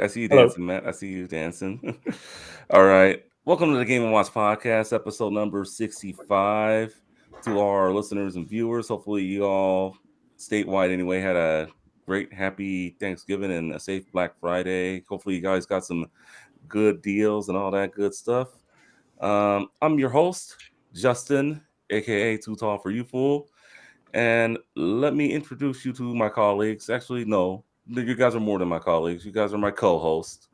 I see you Hello. dancing, Matt. I see you dancing. All right. Welcome to the Game and Watch podcast, episode number 65. To our listeners and viewers, hopefully you all statewide anyway had a great, happy Thanksgiving and a safe Black Friday. Hopefully you guys got some good deals and all that good stuff. I'm your host, Justin, aka Too Tall for You Fool. And let me introduce you to my colleagues. Actually, no, you guys are more than my colleagues. You guys are my co-hosts.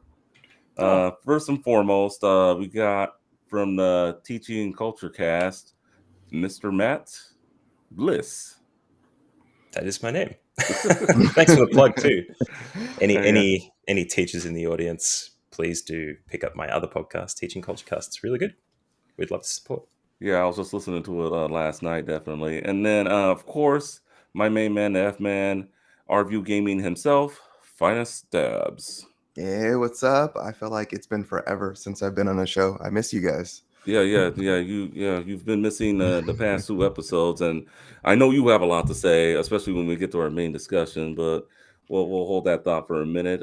Oh, First and foremost, we got from the Teaching Culture Cast, Mr. Matt Bliss. that is my name. Thanks for the plug too. Any Yeah, any any teachers in the audience, please do pick up my other podcast, Teaching Culture Cast. It's really good. We'd love to support. yeah, I was just listening to it last night, definitely. And then, of course, my main man, the F man, RView Gaming himself, Finest Stabs. Hey, what's up? I feel like it's been forever since I've been on a show. I miss you guys. You've been missing the past two episodes, and I know you have a lot to say, especially when we get to our main discussion. But we'll hold that thought for a minute.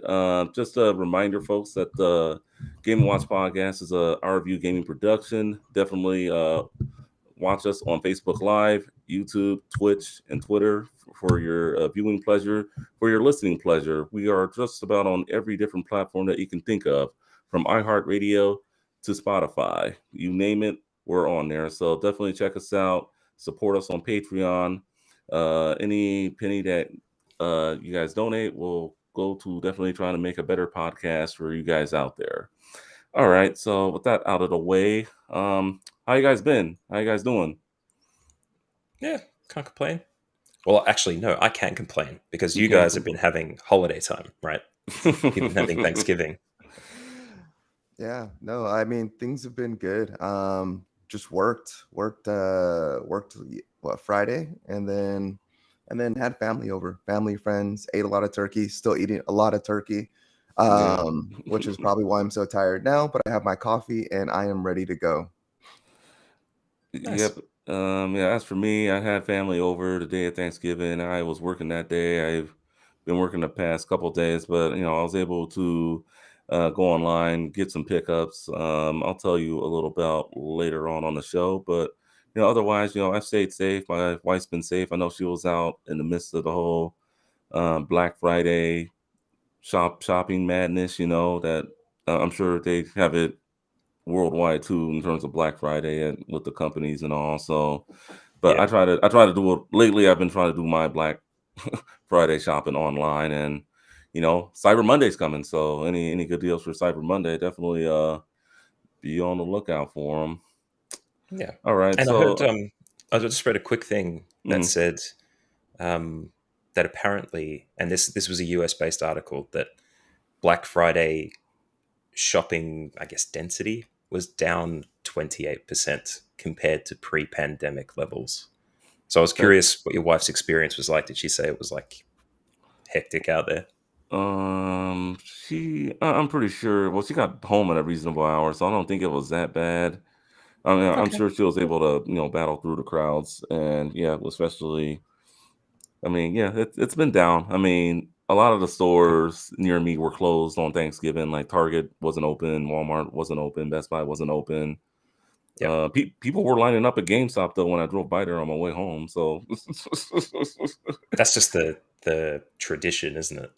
Just a reminder, folks, that the Game and Watch podcast is a our review gaming production. Definitely watch us on Facebook Live, YouTube, Twitch, and Twitter for your viewing pleasure, for your listening pleasure. We are just about on every different platform that you can think of, from iHeartRadio to Spotify. You name it, we're on there. So definitely check us out. Support us on Patreon. Any penny that you guys donate will go to definitely trying to make a better podcast for you guys out there. All right. So with that out of the way, how you guys been? How you guys doing? Yeah, can't complain. Well, actually, no, I can't complain because You you can't guys have been having holiday time, right? You've been having Thanksgiving. Yeah, no, I mean things have been good. Just worked what Friday, and then had family over, family friends, ate a lot of turkey, still eating a lot of turkey. Yeah. Which is probably why I'm so tired now, but I have my coffee and I am ready to go. Nice. Yep. Yeah, as for me, I had family over the day of Thanksgiving. I was working that day. I've been working the past couple of days, but I was able to go online, get some pickups. I'll tell you a little about later on the show, but otherwise, I stayed safe. My wife's been safe. I know she was out in the midst of the whole Black Friday shopping madness. That I'm sure they have it worldwide too in terms of Black Friday and with the companies and all. So, but Yeah. I try to do it lately. I've been trying to do my Black Friday shopping online, and Cyber Monday's coming. So any good deals for Cyber Monday, definitely be on the lookout for them. Yeah. All right, And I heard so I just read a quick thing that mhm, said that apparently, and this was a US based article, that Black Friday shopping, I guess, density was down 28% compared to pre-pandemic levels. So I was that curious what your wife's experience was like. Did she say it was like hectic out there? I'm pretty sure. Well, she got home at a reasonable hour, so I don't think it was that bad. I mean, I'm Okay. sure she was able to battle through the crowds, and yeah, especially. I mean, yeah, it's been down. I mean, a lot of the stores near me were closed on Thanksgiving. Like Target wasn't open, Walmart wasn't open, Best Buy wasn't open. Yeah. People were lining up at GameStop though when I drove by there on my way home. So That's just the tradition, isn't it?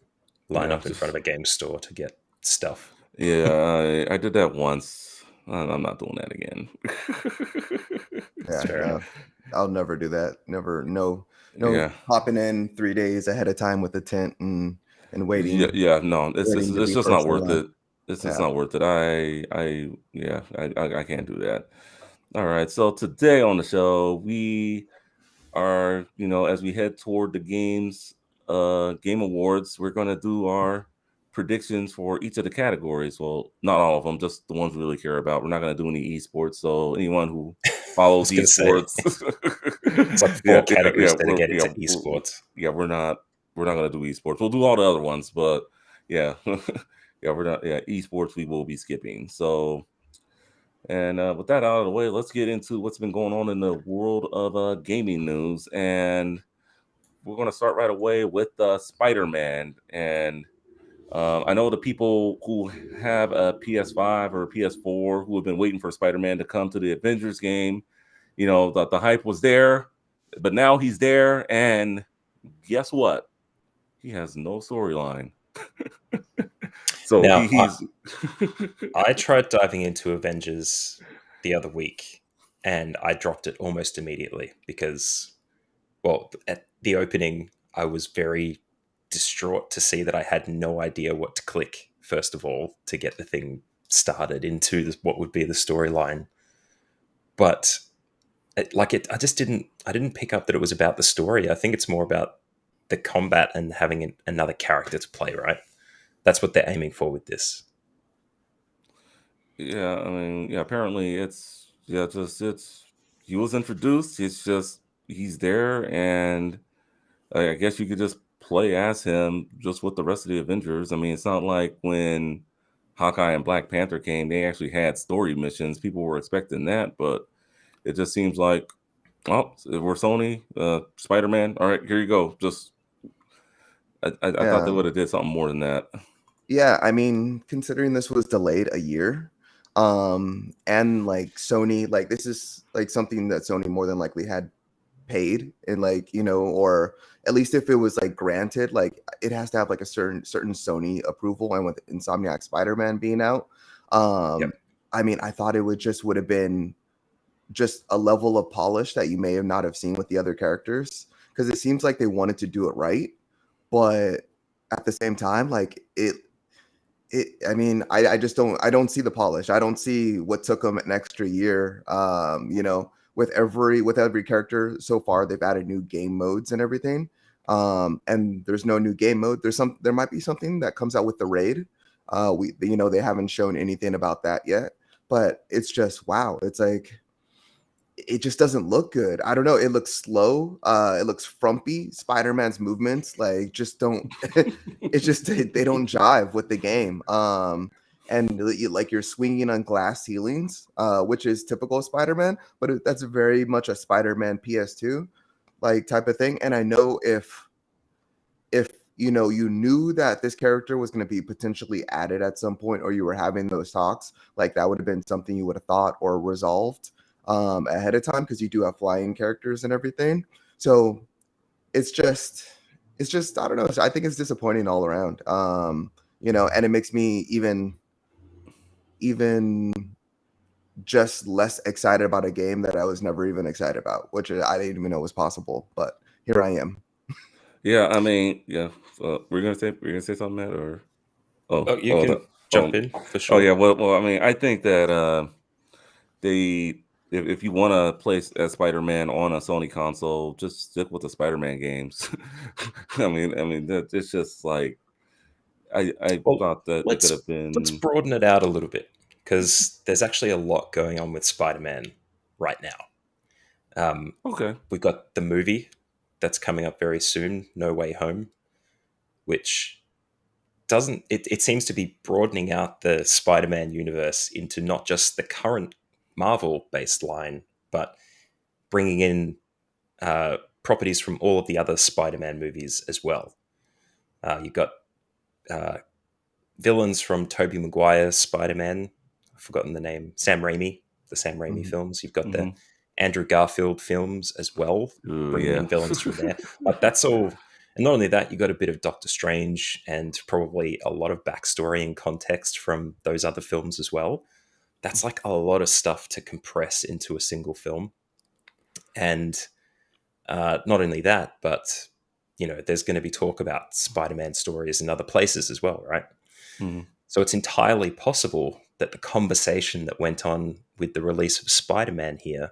Line yeah, up in front of a game store to get stuff. yeah, I did that once. I'm not doing that again. It's Yeah, fair no, enough. I'll never do that. Never, no Yeah, hopping in 3 days ahead of time with a tent and and Yeah, waiting yeah, no, waiting to it's be just not first in worth line. it. It's just Yeah. not worth it. Yeah, I can't do that. All right, so today on the show, we are, as we head toward the game awards, we're gonna do our predictions for each of the categories. Well, not all of them, just the ones we really care about. We're not gonna do any esports, so anyone who I follows was going to say esports, it's like yeah, four yeah, yeah, categories dedicated to esports. yeah, we're not gonna do esports. We'll do all the other ones, but yeah, yeah, we're not. Yeah, esports we will be skipping. So, and with that out of the way, let's get into what's been going on in the world of gaming news. And we're going to start right away with Spider-Man. And I know the people who have a PS5 or a PS4 who have been waiting for Spider-Man to come to the Avengers game. The hype was there, but now he's there. And guess what? He has no storyline. So Now, he's I tried diving into Avengers the other week, and I dropped it almost immediately because, well, at the opening, I was very distraught to see that I had no idea what to click, first of all, to get the thing started into what would be the storyline. But I just I didn't pick up that it was about the story. I think it's more about the combat and having another character to play, right? That's what they're aiming for with this. Yeah, I mean, yeah, apparently it's he was introduced, it's just he's there, and I guess you could just play as him just with the rest of the Avengers. I mean, it's not like when Hawkeye and Black Panther came, they actually had story missions. People were expecting that, but it just seems like, oh, we're Sony, Spider-Man. All right, here you go. Just I thought they Yeah. would have did something more than that. Yeah, I mean, considering this was delayed a year, and like Sony, like this is like something that Sony more than likely had paid, and like, or at least if it was like granted, like it has to have like a certain Sony approval, and with Insomniac Spider-Man being out, Yep. um, I mean, I thought it would have been just a level of polish that you may have not have seen with the other characters, because it seems like they wanted to do it right, but at the same time, like I mean, I just don't see the polish. I don't see what took them an extra year. With every character so far, they've added new game modes and everything. And there's no new game mode. There might be something that comes out with the raid. They haven't shown anything about that yet, but it's just wow. It's like it just doesn't look good. I don't know. It looks slow. It looks frumpy. Spider-Man's movements like just don't. It's just they don't jive with the game. And like you're swinging on glass ceilings, which is typical of Spider-Man, but that's very much a Spider-Man PS2 like type of thing. And I know if you knew that this character was going to be potentially added at some point, or you were having those talks, like that would have been something you would have thought or resolved ahead of time, because you do have flying characters and everything. So it's just I don't know, I think it's disappointing all around. And it makes me even just less excited about a game that I was never even excited about, which I didn't even know was possible, but here I am. Yeah, I mean, yeah. We're gonna say something, Matt, or Oh, you oh, can jump in for oh, sure. yeah. Well, I mean, I think that they if you want to play as Spider-Man on a Sony console, just stick with the Spider-Man games. I mean that it's just like I Well, thought that it could have let's been broaden it out a little bit because there's actually a lot going on with Spider-Man right now. okay. We've got the movie that's coming up very soon, No Way Home, which doesn't it seems to be broadening out the Spider-Man universe into not just the current Marvel based line, but bringing in properties from all of the other Spider-Man movies as well. You've got uh, villains from Tobey Maguire's Spider-Man. I've forgotten the name. Sam Raimi, the Sam Raimi Mhm. films. You've got the Hmm. Andrew Garfield films as well, Ooh, bringing yeah. in villains from there. Like that's all. And not only that, you got a bit of Doctor Strange and probably a lot of backstory and context from those other films as well. That's like a lot of stuff to compress into a single film. And not only that, but there's going to be talk about Spider-Man stories in other places as well, right? Mhm. So it's entirely possible that the conversation that went on with the release of Spider-Man here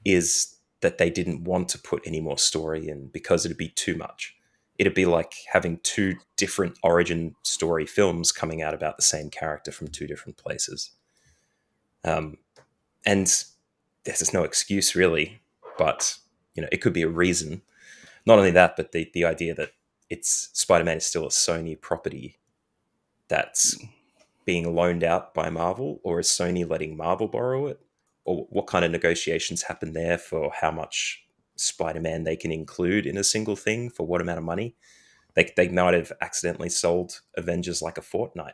is that they didn't want to put any more story in because it'd be too much. It'd be like having two different origin story films coming out about the same character from two different places. And there's no excuse really, but it could be a reason. Not only that, but the idea that it's Spider-Man is still a Sony property that's being loaned out by Marvel, or is Sony letting Marvel borrow it? Or what kind of negotiations happen there for how much Spider-Man they can include in a single thing for what amount of money? They might have accidentally sold Avengers like a Fortnite.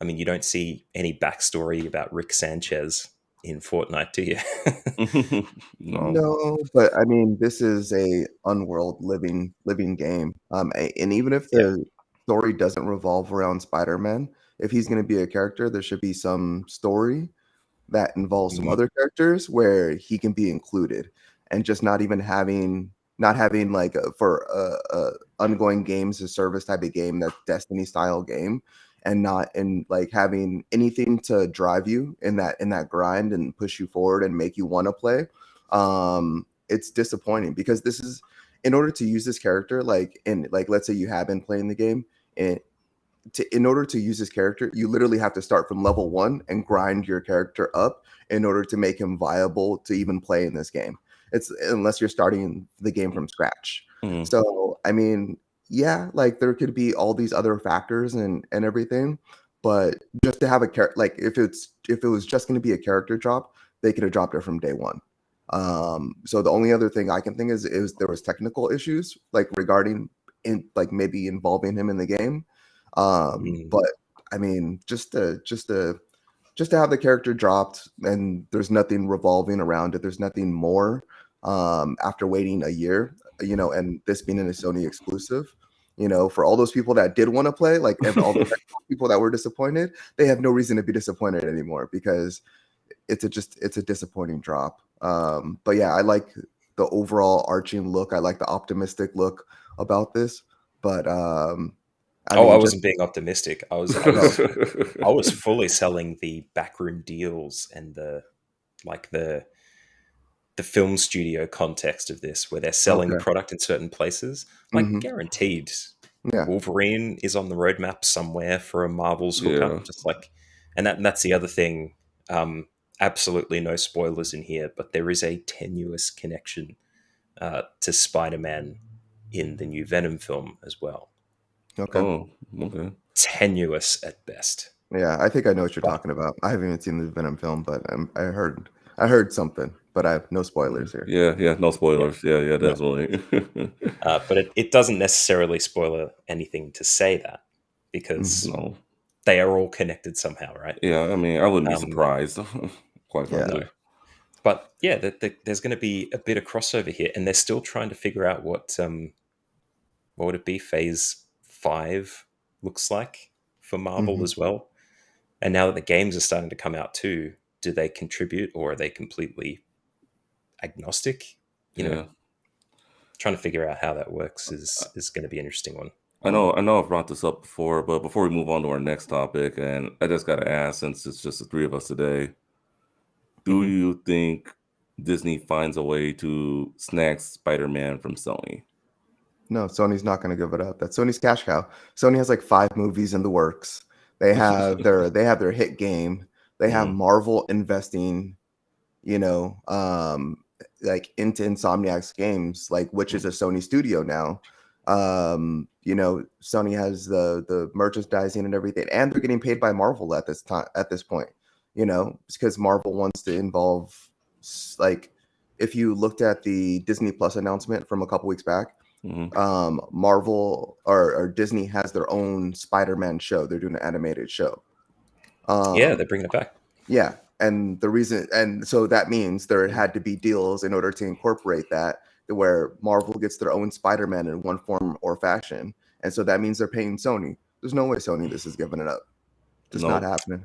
I mean, you don't see any backstory about Rick Sanchez in Fortnite, do you? No. No, but I mean, this is a unworld living game. And even if Yeah. the story doesn't revolve around Spider-Man, if he's going to be a character, there should be some story that involves some Mhm. other characters where he can be included, and just not having like for ongoing games as service type of game, that Destiny style game, and not in like having anything to drive you in that grind and push you forward and make you want to play. It's disappointing because this is, in order to use this character, like let's say you have been playing the game, and in order to use this character, you literally have to start from level 1 and grind your character up in order to make him viable to even play in this game. It's unless you're starting the game from scratch. Mhm. So, I mean, yeah, like there could be all these other factors and everything, but just to have a character, like if it was just going to be a character drop, they could have dropped it from day one. So the only other thing I can think is there was technical issues like regarding in like maybe involving him in the game. Mm. But I mean, just to have the character dropped and there's nothing revolving around it. There's nothing more. After waiting a year, and this being a Sony exclusive, for all those people that did want to play, like all the people that were disappointed, they have no reason to be disappointed anymore because it's a disappointing drop. But yeah, I like the overall arching look. I like the optimistic look about this. But I Oh, I mean, just wasn't being optimistic. I was I no. was I was fully selling the backroom deals and the film studio context of this, where they're selling Okay. product in certain places, like Hmm. guaranteed. Yeah. Wolverine is on the roadmap somewhere for a Marvel's Yeah. hookup, just like, and that's the other thing. Um, Absolutely no spoilers in here, but there is a tenuous connection to Spider-Man in the new Venom film as well. Okay. Oh, okay. Tenuous at best. Yeah. I think I know what you're But talking about. I haven't even seen the Venom film, but I heard something, but I have no spoilers here. Yeah, yeah, no yeah, spoilers. Yeah, yeah, no. definitely. But it doesn't necessarily spoil anything to say that, Hmm. because No. they are all connected somehow, right? Yeah, I mean, I wouldn't be Um, surprised, quite Yeah. no, frankly. but yeah, there's going to be a bit of crossover here, and they're still trying to figure out what would it be, Phase 5 looks like for Marvel Hmm. as well. And now that the games are starting to come out too, do they contribute, or are they completely agnostic? You know, Yeah. trying to figure out how that works is going to be an interesting one. I know I've brought this up before, but before we move on to our next topic, and I just gotta ask, since it's just the three of us today, do Hmm. you think Disney finds a way to snag Spider-Man from Sony? No, Sony's not going to give it up. That's Sony's cash cow. Sony has like 5 movies in the works. They have their hit game. They have Mhm. Marvel investing, you know, into Insomniac's games, like which is a Sony studio now. Sony has the merchandising and everything, and they're getting paid by Marvel at this point. It's because Marvel wants to involve like if you looked at the Disney Plus announcement from a couple weeks back, Mhm. Marvel or Disney has their own Spider-Man show. They're doing an animated show. Yeah, Um, they're bringing it back. yeah, and so that means there had to be deals in order to incorporate that, to where Marvel gets their own Spider-Man in one form or fashion, and so that means they're paying Sony. There's no way Sony this is giving it up. Just not Nope. happening.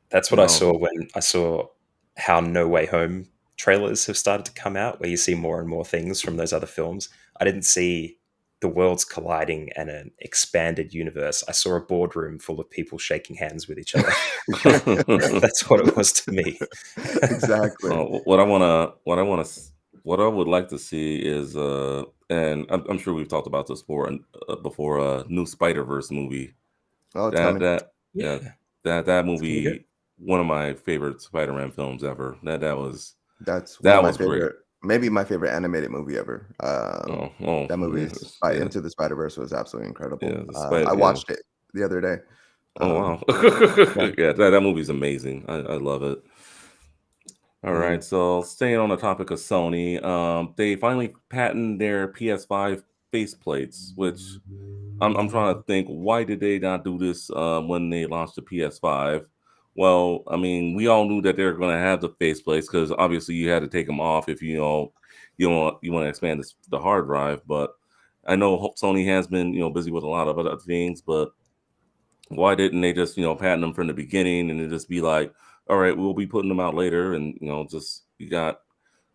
That's what I No. saw when I saw how No Way Home trailers have started to come out, where you see more and more things from those other films. I didn't see the worlds colliding and an expanded universe. I saw a boardroom full of people shaking hands with each other. That's what it was to me. Exactly. What I would like to see is, and I'm sure we've talked about this before, a new Spider-Verse movie. Oh, tell That me. that yeah, Yeah, that it's gonna be good. movie, one of my favorite Spider-Man films ever. That's one of That my was great. favorite, maybe my favorite animated movie ever. That movie Yeah, is yeah, Into the Spider-Verse was absolutely incredible. yeah, the Spider, I yeah. watched it the other day. Oh Um, wow, Yeah. yeah, that movie's amazing. I love it. All right, and so staying on the topic of Sony, they finally patented their PS5 faceplates, which I'm trying to think, why did they not do this when they launched the PS5? Well, I mean, we all knew that they were going to have the faceplates because obviously you had to take them off if you want to expand the hard drive. But I know Sony has been busy with a lot of other things, but why didn't they just patent them from the beginning and then just be like, all right, we'll be putting them out later, and just you got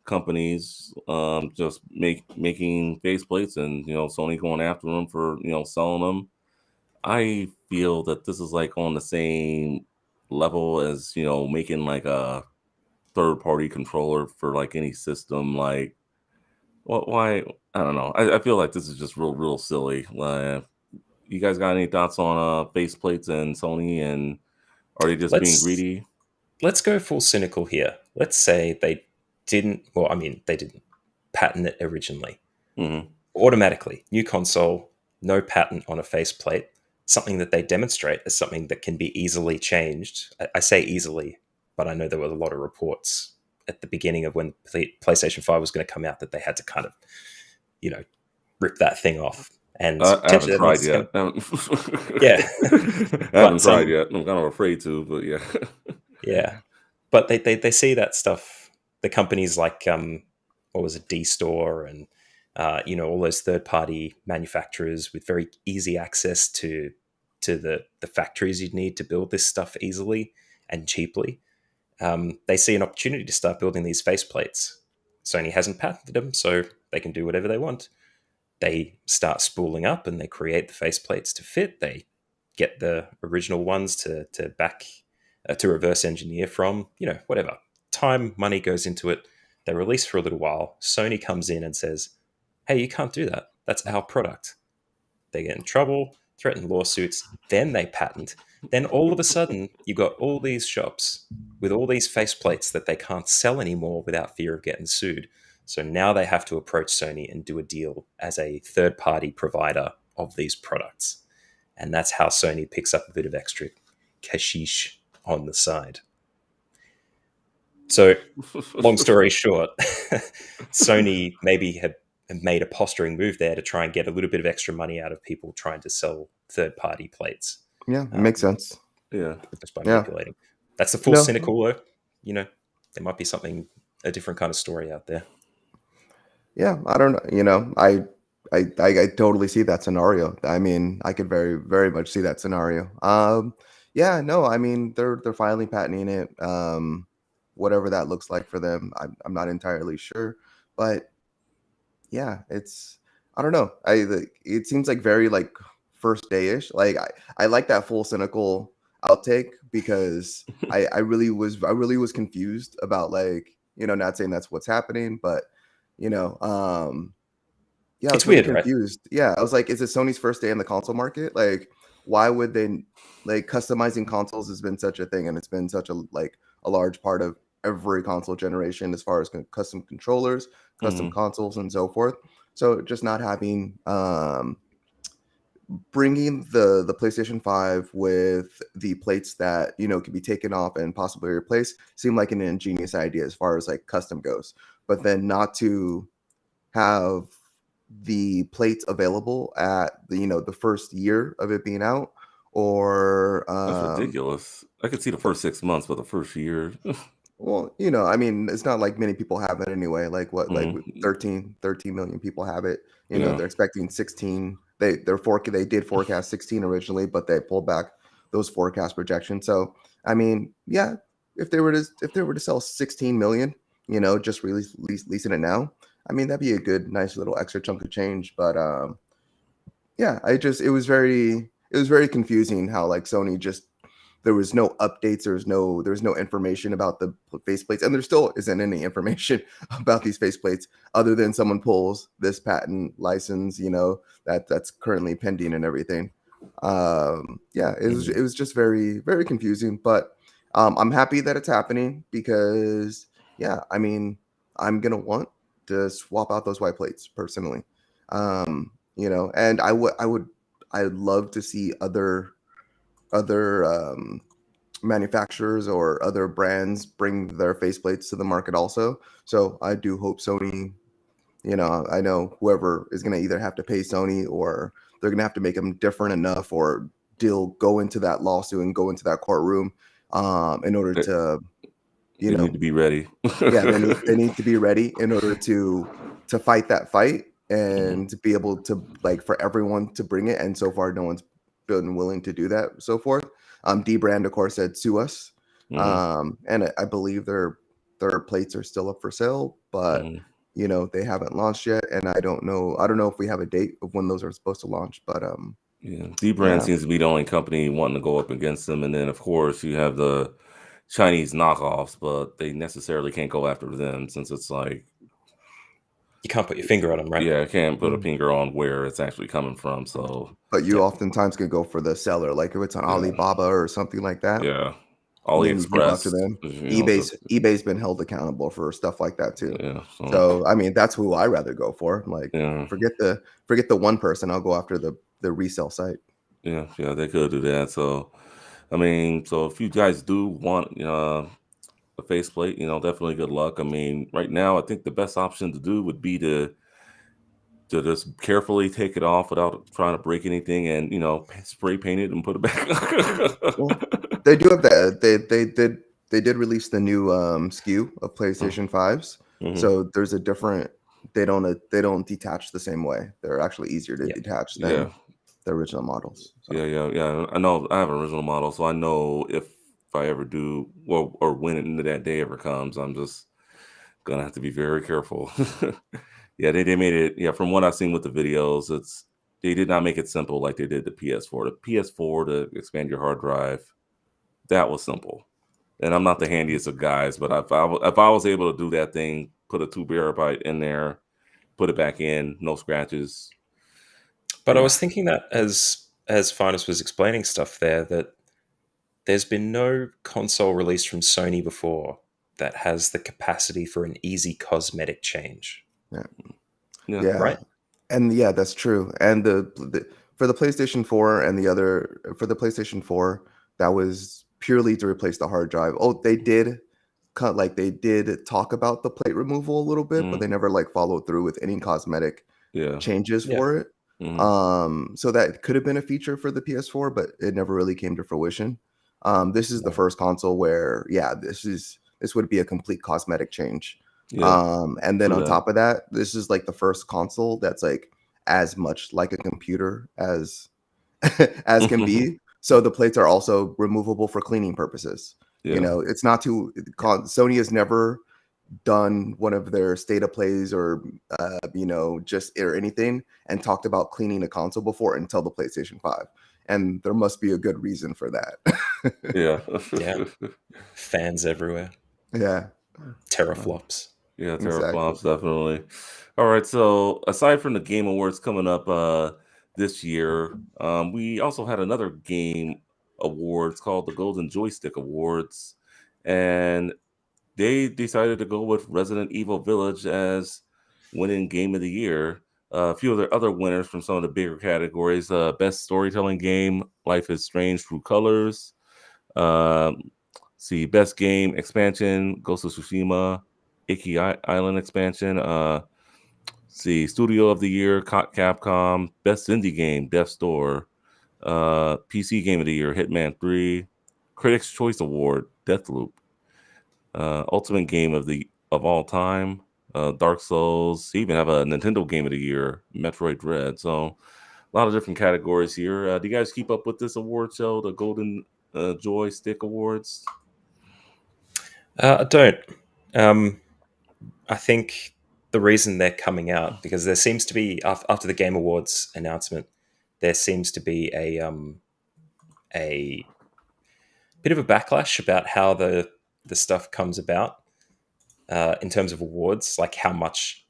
companies just making faceplates, and Sony going after them for selling them. I feel that this is like on the same level as making like a third party controller for like any system. Like, why? I don't know. I feel like this is just real silly. You guys got any thoughts on faceplates and Sony, and are they just being Let's greedy? let's go full cynical here. Let's say they didn't. Well, I mean, they didn't patent it originally. Hmm. Automatically, new console, no patent on a faceplate. Something that they demonstrate as something that can be easily changed. I say easily, but I know there were a lot of reports at the beginning of when PlayStation 5 was going to come out that they had to kind of, you know, rip that thing off. And I haven't potentially that means tried it's going yet. to, yeah. I haven't But tried yet. I'm kind of afraid to, but yeah. yeah, but they see that stuff. The companies like what was it, D Store and all those third party manufacturers with very easy access to the factories you'd need to build this stuff easily and cheaply. They see an opportunity to start building these faceplates. Sony hasn't patented them, so they can do whatever they want. They start spooling up and they create the faceplates to fit. They get the original ones to back to reverse engineer from, whatever. Time, money goes into it. They release for a little while. Sony comes in and says, "Hey, you can't do that. That's our product." They get in trouble, threaten lawsuits, then they patent. Then all of a sudden, you got all these shops with all these faceplates that they can't sell anymore without fear of getting sued. So now they have to approach Sony and do a deal as a third party provider of these products. And that's how Sony picks up a bit of extra cashish on the side. So, long story short, Sony maybe had made a posturing move there to try and get a little bit of extra money out of people trying to sell third party plates yeah, it makes um, sense. Yeah. just by Yeah. manipulating. That's the full No. cynical, though. There might be a different kind of story out there. Yeah, I don't know. I totally see that scenario. I mean, I could very, very much see that scenario. Yeah, no, I mean, they're finally patenting it. Whatever that looks like for them, I'm not entirely sure, but yeah, I don't know. It seems like very like first day ish. Like I like that full cynical outtake because I really was confused about like not saying that's what's happening, but you know um yeah, I It's was really weird, right? confused. Yeah, I was like, is it Sony's first day in the console market? Like, why would they like customizing consoles has been such a thing, and it's been such a like a large part of every console generation as far as custom controllers, custom Hmm. consoles, and so forth. So just not having bringing the PlayStation 5 with the plates that can be taken off and possibly replaced seemed like an ingenious idea as far as like custom goes. But then not to have the plates available at the first year of it being out, or That's ridiculous. I could see the first 6 months, but the first year. well, I mean, it's not like many people have it anyway. Like what, like with Hmm. 13 million people have it. Yeah. They're expecting 16. They did forecast 16 originally, but they pulled back those forecast projections. So I mean, yeah, if they were to sell 16 million, just releasing it now, I mean that'd be a good, nice little extra chunk of change. But yeah, it was very confusing how like Sony just there was no updates, there was no information about the faceplates, and there still isn't any information about these faceplates other than someone pulls this patent license, you know, that's currently pending and everything. Yeah, Mhm. it was just very confusing, but I'm happy that it's happening because yeah, I mean, I'm gonna want to swap out those white plates personally. You know, and I'd love to see other manufacturers or other brands bring their faceplates to the market also. So I do hope Sony, you know, I know whoever is going to either have to pay Sony or they're going to have to make them different enough or deal go into that lawsuit and go into that courtroom in order They, to, you they need to know, be ready. yeah, they need to be ready in order to fight that fight Mhm, and to be able to like for everyone to bring it. And so far, no one's been willing to do that. So forth. D Brand, of course, said sue us, mhm, and I believe their plates are still up for sale, but mhm. you know they haven't launched yet, and I don't know if we have a date of when those are supposed to launch, but Yeah, D brand yeah, seems to be the only company wanting to go up against them, and then of course you have the Chinese knockoffs, but they necessarily can't go after them since it's like, You can't put your finger on them, right? yeah, I can't put a mm. finger on where it's actually coming from. So But you Yep. oftentimes can go for the seller, like if it's on yeah, Alibaba or something like that. yeah, And then you can go after AliExpress, them. you know, just eBay's been held accountable for stuff like that too. yeah, so So I mean, that's who I rather go for. Like, yeah, forget the one person. I'll go after the resale site. yeah, yeah, they could do that. So I mean, so if you guys do want a faceplate, you know, definitely good luck. I mean, right now, I think the best option to do would be to just carefully take it off without trying to break anything, and spray paint it and put it Well, back. they do have that. They did release the new SKU of Oh, PlayStation 5s. mhm. So there's a different. They don't detach the same way. They're actually easier to Yep. detach Yeah, than the original models. yeah, So yeah, yeah. I know I have an original model, so I know if I ever do, well, or when that day ever comes, I'm just gonna have to be very careful. Yeah, they made it. Yeah, from what I've seen with the videos, they did not make it simple like they did the PS4. The PS4 to expand your hard drive, that was simple. And I'm not the handiest of guys, but if I was able to do that thing, put a 2 terabyte in there, put it back in, no scratches. But I Yeah, was thinking that as Finest was explaining stuff there, that there's been no console released from Sony before that has the capacity for an easy cosmetic change, yeah. yeah, Yeah, right? and yeah, that's true. And the for the PlayStation 4 and the other for the PlayStation 4, that was purely to replace the hard drive. Oh, they did cut like they did talk about the plate removal a little bit, but mm, they never like followed through with any cosmetic yeah, changes Yeah. for it. mm, So that could have been a feature for the PS4, but it never really came to fruition. This is the No. first console where, yeah, this would be a complete cosmetic change. yeah, And then true on that. top of that, this is like the first console that's like as much like a computer as as can be. So the plates are also removable for cleaning purposes. You Yeah, know, it's not too Sony has never done one of their state of plays or you know just or anything and talked about cleaning a console before until the PlayStation 5, and there must be a good reason for that. yeah, Yeah. Fans everywhere. Yeah, um, Teraflops. yeah. exactly. Teraflops definitely. All right. So aside from the Game Awards coming up this year, we also had another game awards called the Golden Joystick Awards, and they decided to go with Resident Evil Village as winning game of the year. A few of the other winners from some of the bigger categories: best storytelling game, Life is Strange Through Colors. Um, see, best game expansion, Ghost of Tsushima, Island expansion. See, Studio of the Year, Capcom. Best indie game, Death's Door. PC Game of the Year, Hitman 3. Critics' Choice Award, Deathloop. Ultimate Game of all time, Dark Souls. They even have a Nintendo Game of the Year, Metroid Dread. So a lot of different categories here. Do you guys keep up with this award show, the Golden Joystick Awards? I don't. Um, I think the reason they're coming out because there seems to be after the Game Awards announcement, there seems to be a bit of a backlash about how the stuff comes about in terms of awards, like how much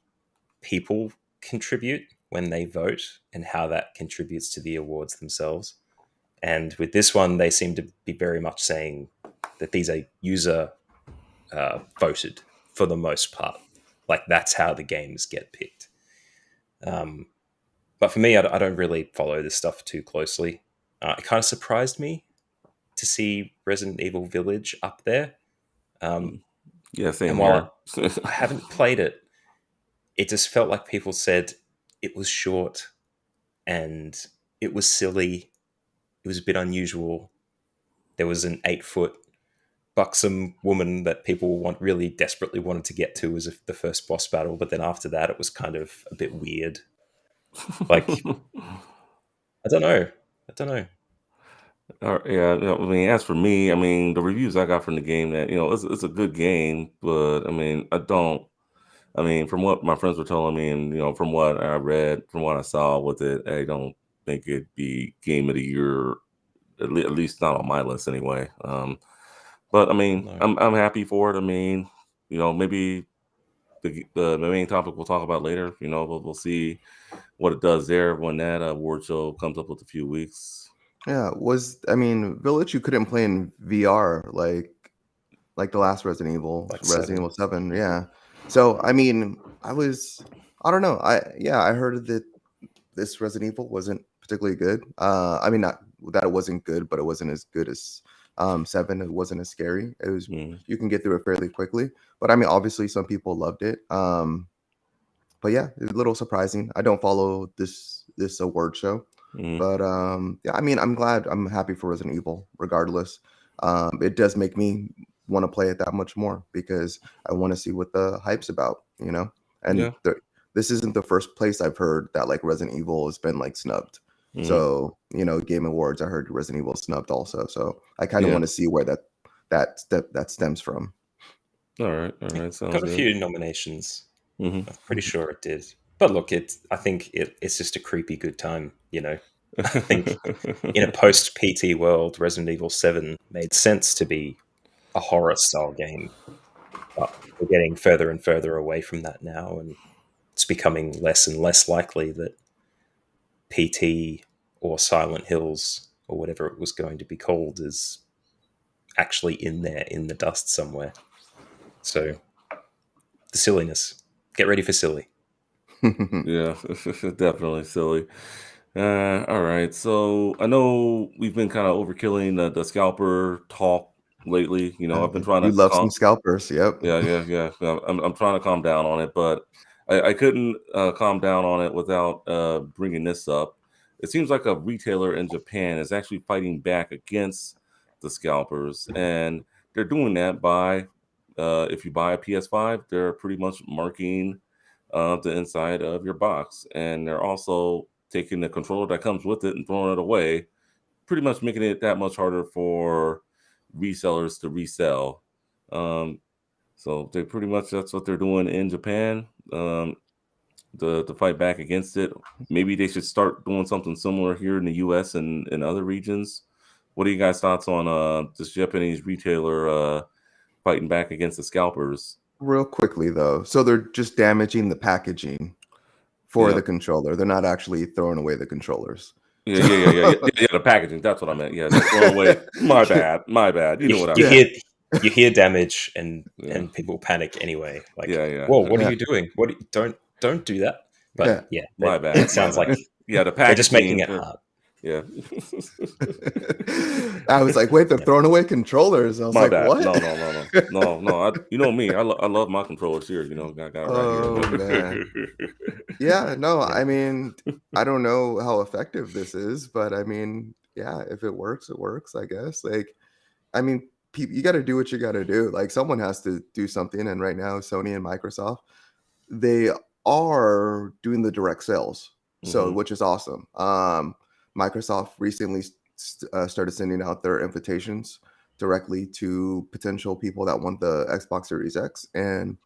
people contribute when they vote and how that contributes to the awards themselves. And with this one, they seem to be very much saying that these are user voted for the most part. Like that's how the games get picked. But for me, I don't really follow this stuff too closely. It kind of surprised me to see Resident Evil Village up there. Yeah, same And here. while I haven't played it, it just felt like people said it was short and it was silly. It was a bit unusual. There was an 8-foot buxom woman that people really desperately wanted to get to as the first boss battle, but then after that, it was kind of a bit weird. Like, I don't know. Yeah, I mean, as for me, I mean, the reviews I got from the game that it's a good game, but I mean, I don't. I mean, from what my friends were telling me, and from what I read, from what I saw with it, I don't think it'd be game of the year. At least not on my list anyway. But I mean, No. I'm happy for it. I mean, maybe the main topic we'll talk about later. We'll see what it does there when that award show comes up with a few weeks. Yeah, I mean, Village you couldn't play in VR like the last Resident Evil, Like Resident 7. Evil 7, yeah. So, I mean, I don't know. I heard that this Resident Evil wasn't particularly good. I mean, not that it wasn't good, but it wasn't as good as 7. It wasn't as scary. It was Mm, You can get through it fairly quickly. But I mean, obviously some people loved it. But yeah, it's a little surprising. I don't follow this award show. mm, But yeah, I mean, I'm happy for Resident Evil regardless. It does make me want to play it that much more because I want to see what the hype's about, And yeah. this isn't the first place I've heard that like Resident Evil has been like snubbed. Mm, So, Game Awards, I heard Resident Evil snubbed also. So I kind of yeah. want to see where that stems from. All right. All right. Sounds Got a good. few nominations. Hmm. I'm pretty sure it did. But look, I think it's just a creepy good time, I think in a post PT world, Resident Evil 7 made sense to be a horror style game. But we're getting further and further away from that now, and it's becoming less and less likely that PT or Silent Hills or whatever it was going to be called is actually in there in the dust somewhere. So the silliness. Get ready for silly. Yeah, definitely silly. All right. So I know we've been kind of overkilling the scalper talk lately. I've been trying You to love some scalpers, yep. Yeah. I'm trying to calm down on it, but I couldn't calm down on it without bringing this up. It seems like a retailer in Japan is actually fighting back against the scalpers, and they're doing that by if you buy a PS5, they're pretty much marking the inside of your box, and they're also taking the controller that comes with it and throwing it away, pretty much making it that much harder for resellers to resell. Um, so they pretty much that's what they're doing in Japan to fight back against it. Maybe they should start doing something similar here in the U.S. and in other regions. What are you guys' thoughts on this Japanese retailer fighting back against the scalpers? Real quickly though, so they're just damaging the packaging for Yeah, the controller. They're not actually throwing away the controllers. yeah, So yeah, yeah, yeah, yeah, yeah, yeah. The packaging. That's what I meant. Yeah, they're throwing away. My bad. My bad. You You, know what I you meant. hear you hear damage and Yeah, people panic anyway. Like, yeah, yeah. whoa, what are yeah, you doing? Don't do that. yeah. But yeah, My it bad. My sounds bad. like Yeah, the they're just making packaging. it hard. Yeah. I was like, wait, they're Yeah. throwing away controllers. I was My like, bad. what? No. You know me. I love my controllers here. Got it right Oh man. here. Yeah, no, Yeah. I mean, I don't know how effective this is, but I mean, yeah, if it works, it works, I guess. Like, I mean, you got to do what you got to do. Like, someone has to do something. And right now, Sony and Microsoft, they are doing the direct sales, so Hmm. which is awesome. Microsoft recently started sending out their invitations directly to potential people that want the Xbox Series X, and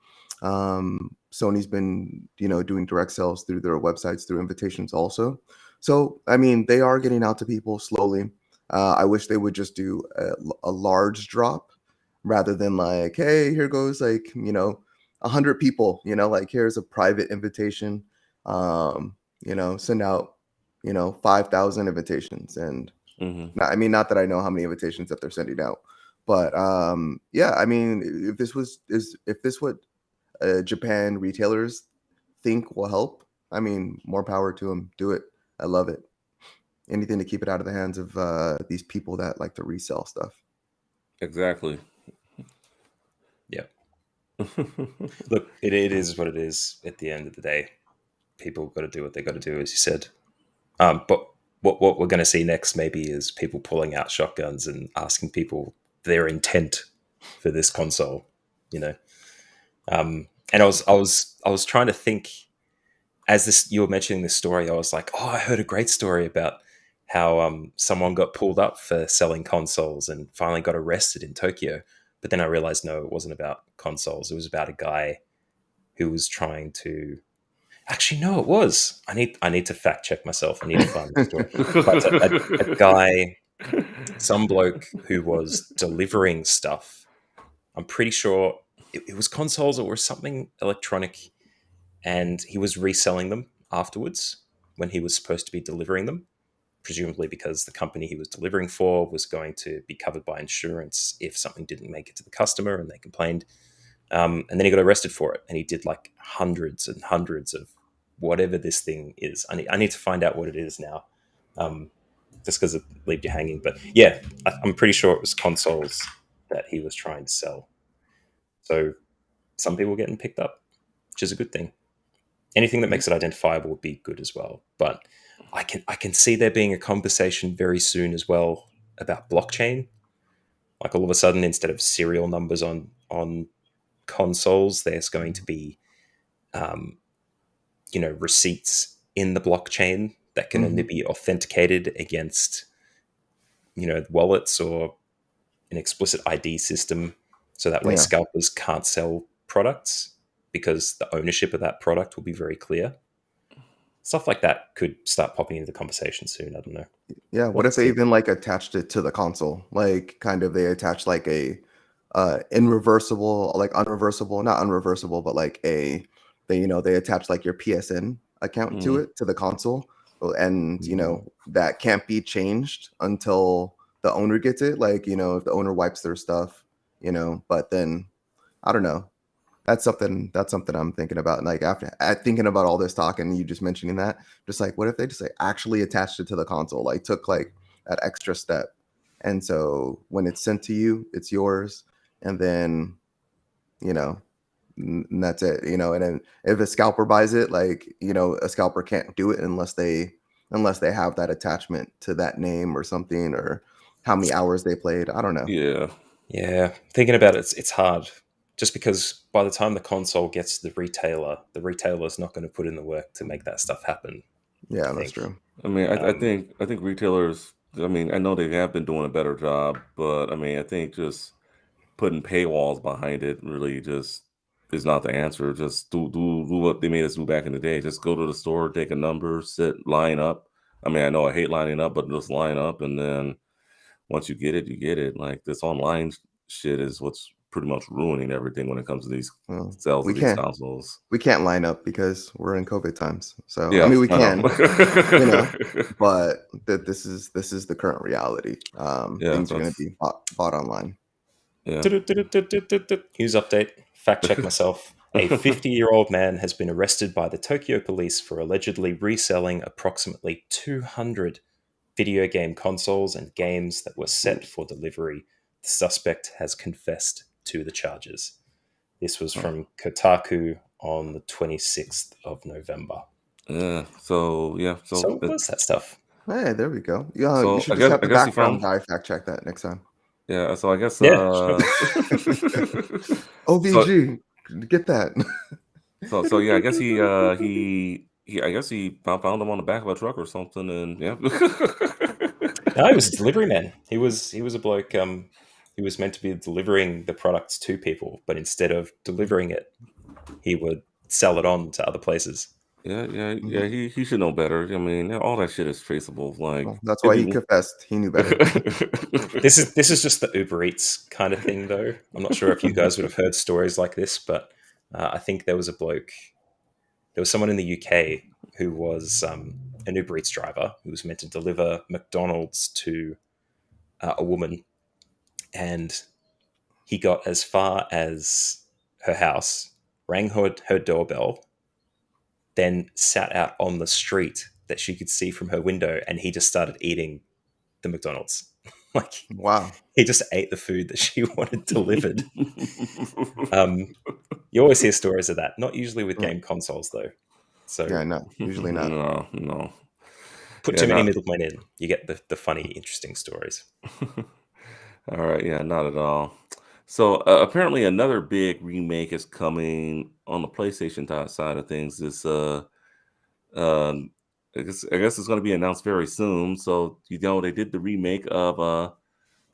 Sony's been doing direct sales through their websites through invitations also. So, I mean, they are getting out to people slowly. I wish they would just do a large drop rather than like, hey, here goes like, 100 people, like here's a private invitation. Send out, 5,000 invitations. And Hmm. I mean, not that I know how many invitations that they're sending out, but yeah, I mean, if this what Japan retailers think will help, I mean, more power to them. Do it. I love it. Anything to keep it out of the hands of these people that like to resell stuff. Exactly. Yeah. Look, it is what it is at the end of the day. People got to do what they got to do, as you said. But what we're going to see next maybe is people pulling out shotguns and asking people their intent for this console. You know, and I was trying to think as this you were mentioning this story. I was like, oh, I heard a great story about how someone got pulled up for selling consoles and finally got arrested in Tokyo. But then I realized no, it wasn't about consoles. It was about a guy who was trying to. Actually, no, it was. I need to fact check myself. I need to find the story. But a guy, some bloke who was delivering stuff. I'm pretty sure it was consoles or something electronic, and he was reselling them afterwards when he was supposed to be delivering them. Presumably because the company he was delivering for was going to be covered by insurance if something didn't make it to the customer and they complained. And then he got arrested for it, and he did like hundreds and hundreds of whatever this thing is. I need to find out what it is now, just because it left you hanging. But yeah, I'm pretty sure it was consoles that he was trying to sell. So some people are getting picked up, which is a good thing. Anything that makes it identifiable would be good as well. But I can see there being a conversation very soon as well about blockchain. Like all of a sudden, instead of serial numbers on consoles, there's going to be um, receipts in the blockchain that can only Hmm. be authenticated against wallets or an explicit ID system, so that way Yeah. scalpers can't sell products because the ownership of that product will be very clear. Stuff like that could start popping into the conversation soon. I don't know. Yeah. We'll What have if to they see. even like attached it to the console? Like kind of they attach like a irreversible, like unreversible, not unreversible, but like they attach like your PSN account to Mm. it to the console. And Mm. that can't be changed until the owner gets it. Like, if the owner wipes their stuff, but then I don't know. That's something I'm thinking about. And like after thinking about all this talk and you just mentioning that, just like what if they just like actually attached it to the console, like took like that extra step, and so when it's sent to you, it's yours, and then you know, and that's it. And then if a scalper buys it, like a scalper can't do it unless they have that attachment to that name or something or how many hours they played. I don't know. Yeah. Yeah, thinking about it, it's hard. Just because by the time the console gets to the retailer's not going to put in the work to make that stuff happen. I Yeah, that's think. true. I mean, Um, I think retailers. I mean, I know they have been doing a better job, but I mean, I think just putting paywalls behind it really just is not the answer. Just do what they made us do back in the day. Just go to the store, take a number, sit, line up. I mean, I know I hate lining up, but just line up, and then once you get it, you get it. Like this online shit is what's pretty much ruining everything when it comes to these Well, sales we of these can't. consoles. We can't line up because we're in COVID times. So I Yeah, mean, we I know. can, but this is the current reality. Yeah, Things are going to that's be bought online. yeah. News update. Fact check myself. A 50-year-old man has been arrested by the Tokyo police for allegedly reselling approximately 200 video game consoles and games that were set for delivery. The suspect has confessed to the charges. This was Huh. from Kotaku on the 26th of November. Yeah. So yeah. So what's that stuff? Hey, there we go. Yeah, you So should just have I the guess he found background guy fact check that next time. yeah. So I guess Yeah, sure. so OVG, get that. so yeah. I guess he I guess he found him on the back of a truck or something, and yeah. No, he was a delivery man. He was a bloke. He was meant to be delivering the products to people, but instead of delivering it, he would sell it on to other places. Yeah. He should know better. I mean, all that shit is traceable. Like, Well, that's if why he you, confessed. He knew better. This is just the Uber Eats kind of thing, though. I'm not sure if you guys would have heard stories like this, but I think there was someone in the UK who was an Uber Eats driver who was meant to deliver McDonald's to a woman, and he got as far as her house, rang her doorbell, then sat out on the street that she could see from her window, and he just started eating the McDonald's. Like, Wow. he just ate the food that she wanted delivered. You always hear stories of that, not usually with Yeah. game consoles though. So Yeah, no, usually not. no. put Yeah, too many not. middlemen in, you get the funny, interesting stories. All right, yeah, not at all. So apparently, another big remake is coming on the PlayStation side of things. This um, I guess it's going to be announced very soon. So they did the remake of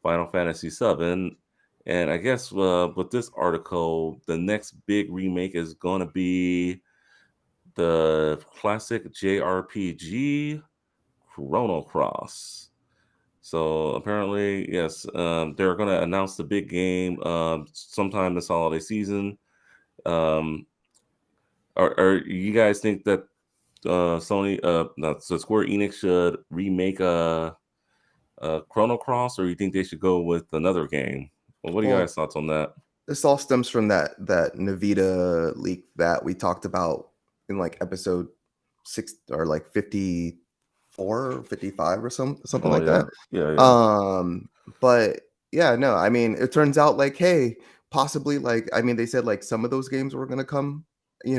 Final Fantasy VII, and I guess with this article, the next big remake is going to be the classic JRPG Chrono Cross. So apparently, yes, they're going to announce the big game sometime this holiday season. Um, are you guys think that Sony, no, so Square Enix should remake Chrono Cross, or you think they should go with another game? Well, what are you Well, guys' thoughts on that? this all stems from that Nvidia leak that we talked about in like episode 6 or like 54, 55 or something Oh like yeah, that. yeah. But yeah, no, I mean, it turns out like, hey, possibly like, I mean, they said like some of those games were gonna come,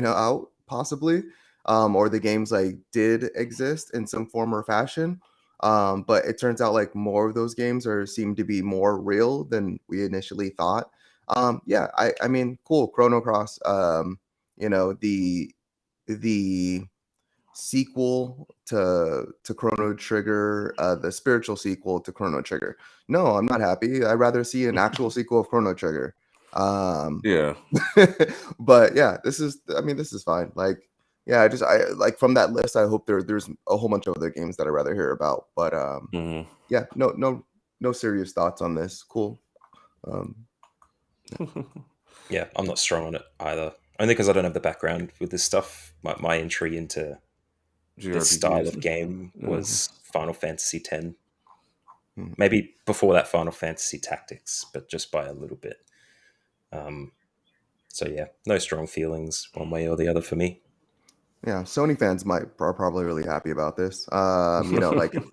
out possibly, or the games like did exist in some form or fashion. But it turns out like more of those games seem to be more real than we initially thought. Yeah, I mean, cool, Chrono Cross. The sequel to Chrono Trigger, the spiritual sequel to Chrono Trigger. No, I'm not happy. I'd rather see an actual sequel of Chrono Trigger. Um, Yeah. but yeah, this is fine. Like, yeah, I like from that list. I hope there's a whole bunch of other games that I'd rather hear about. But Mhm. yeah, no serious thoughts on this. Cool. Um, Yeah, I'm not strong on it either. Only because I don't have the background with this stuff. My entry into this style of JRPGs. game Mhm. was Final Fantasy X. hmm. Maybe before that, Final Fantasy Tactics, but just by a little bit. Um, so yeah, no strong feelings one way or the other for me. Yeah, Sony fans are probably really happy about this. Like if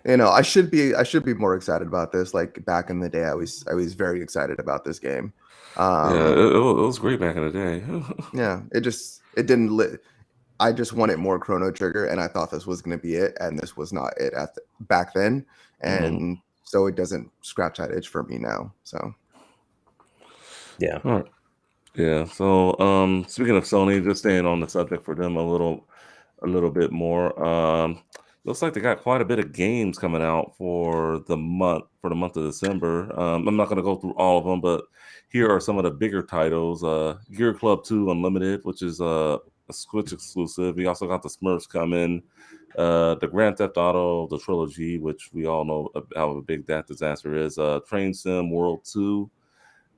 Yeah, I should be more excited about this. Like back in the day, I was very excited about this game. Yeah, Um, it was great back in the day. yeah, it didn't I just wanted more Chrono Trigger, and I thought this was going to be it, and this was not it back then, Mhm. and so it doesn't scratch that itch for me now. So yeah. All right. Yeah. So, speaking of Sony, just staying on the subject for them a little bit more. Looks like they got quite a bit of games coming out for the month of December. I'm not going to go through all of them, but here are some of the bigger titles. Gear Club 2 Unlimited, which is a Switch exclusive. We also got the Smurfs coming. The Grand Theft Auto, the trilogy, which we all know how big that disaster is. Train Sim World 2.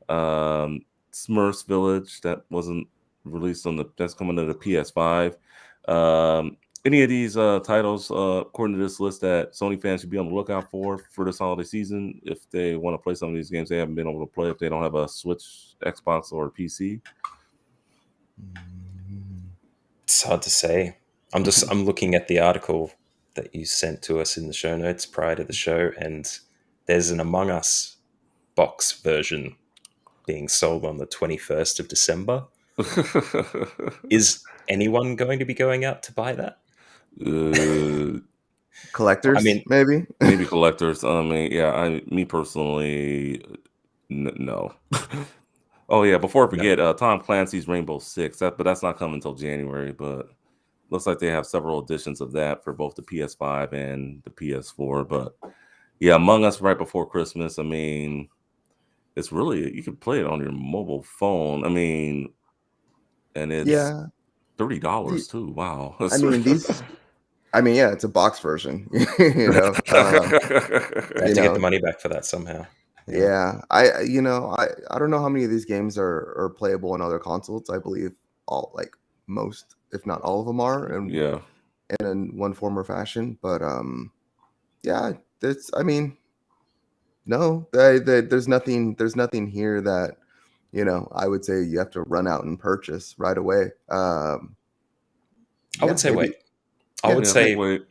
Um, Smurfs Village that wasn't released that's coming to the PS5. Any of these titles, according to this list, that Sony fans should be on the lookout for this holiday season if they want to play some of these games they haven't been able to play if they don't have a Switch, Xbox, or PC. It's hard to say. I'm looking at the article that you sent to us in the show notes prior to the show, and there's an Among Us box version being sold on the 21st of December. Is anyone going to be going out to buy that? uh, I collectors, mean, maybe. maybe collectors. I mean, yeah, me personally, no. Oh yeah, before I no. forget, Tom Clancy's Rainbow Six. But that's not coming until January. But looks like they have several editions of that for both the PS5 and the PS4. But yeah, Among Us right before Christmas. I mean, it's really you can play it on your mobile phone. I mean, and it's Yeah, $30 too. Wow. I mean, yeah, it's a box version, you know. I have You to get the know, money back for that somehow. Yeah. yeah. I don't know how many of these games are playable on other consoles. I believe all, like most, if not all of them are Yeah. in one form or fashion. But yeah, that's. I mean, no, there's nothing here that, I would say you have to run out and purchase right away. I Yeah, would say maybe. wait. I Yeah, would Yeah, I think say wait.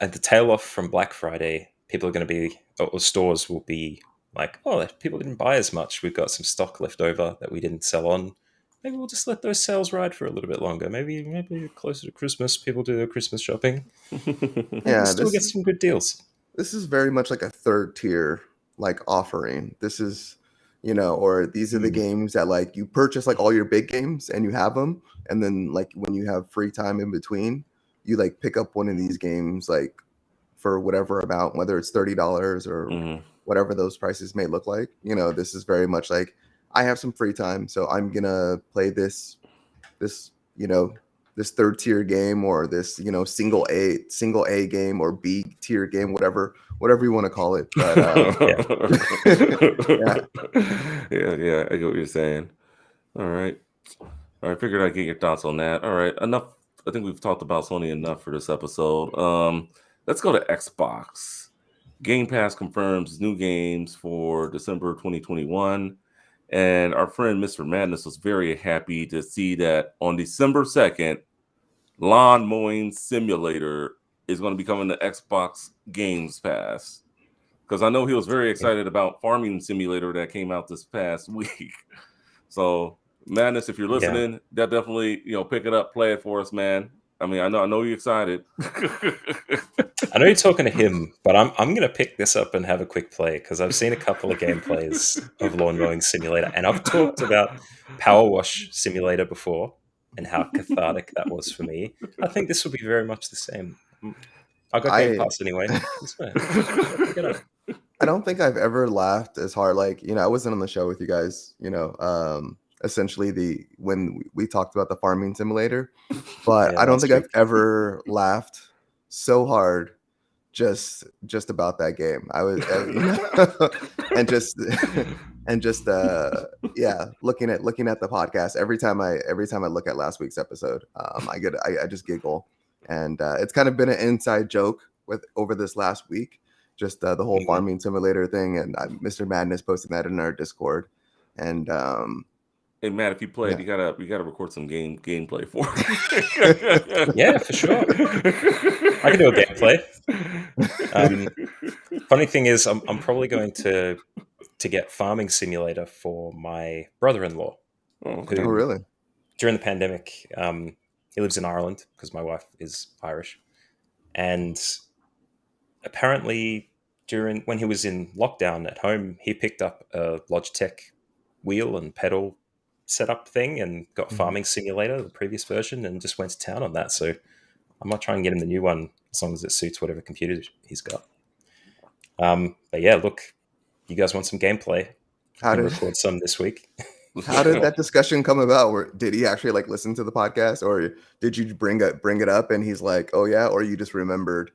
at the tail off from Black Friday, people are going to be, or stores will be like, oh, people didn't buy as much. We've got some stock left over that we didn't sell on. Maybe we'll just let those sales ride for a little bit longer. Maybe closer to Christmas, people do their Christmas shopping. Maybe we'll yeah. still get some good deals. This is very much like a third tier like offering. This is, or these are the games that like you purchase like all your big games and you have them, and then like when you have free time in between, you like pick up one of these games like for whatever amount, whether it's $30 or Mhm. whatever those prices may look like. This is very much like I have some free time, so I'm gonna play this this third tier game, or this single A game, or B tier game, whatever you want to call it. But Yeah. yeah. Yeah, I get what you're saying. All right. All right, figured I'd get your thoughts on that. All right, enough. I think we've talked about Sony enough for this episode. Let's go to Xbox. Game Pass confirms new games for December 2021. And our friend Mr. Madness was very happy to see that on December 2nd, Lawn Mowing Simulator is going to be coming to Xbox Games Pass. Because I know he was very excited about Farming Simulator that came out this past week. So, Madness, if you're Yeah. listening, that definitely, pick it up, play it for us, man. I mean, I know you're excited. I know you're talking to him, but I'm going to pick this up and have a quick play because I've seen a couple of gameplays of Lawn Mowing Simulator, and I've talked about Power Wash Simulator before and how cathartic that was for me. I think this will be very much the same. I got Game I Pass anyway. It's fine. Pick it up. I don't think I've ever laughed as hard. Like, I wasn't on the show with you guys, essentially when we talked about the farming simulator, but Yeah, I don't last think week. I've ever laughed so hard just about that game. I was, and just and just yeah, looking at the podcast every time I look at last week's episode, I just giggle, and it's kind of been an inside joke with over this last week, just the whole Mhm. farming simulator thing, and Mr. Madness posting that in our Discord, and Hey, Matt, if you played, yeah. you gotta record some gameplay for Yeah, for sure. I can do a gameplay. Funny thing is, I'm probably going to get Farming Simulator for my brother-in-law, Oh, okay. Oh, who really? during the pandemic, he lives in Ireland because my wife is Irish, and apparently when he was in lockdown at home, he picked up a Logitech wheel and pedal setup thing and got Mhm. Farming Simulator, the previous version, and just went to town on that. So I might try and get him the new one as long as it suits whatever computer he's got. But yeah, look, you guys want some gameplay? I How can did record some this week. How did that discussion come about? Did he actually like listen to the podcast, or did you bring it up and he's like, "Oh yeah," or you just remembered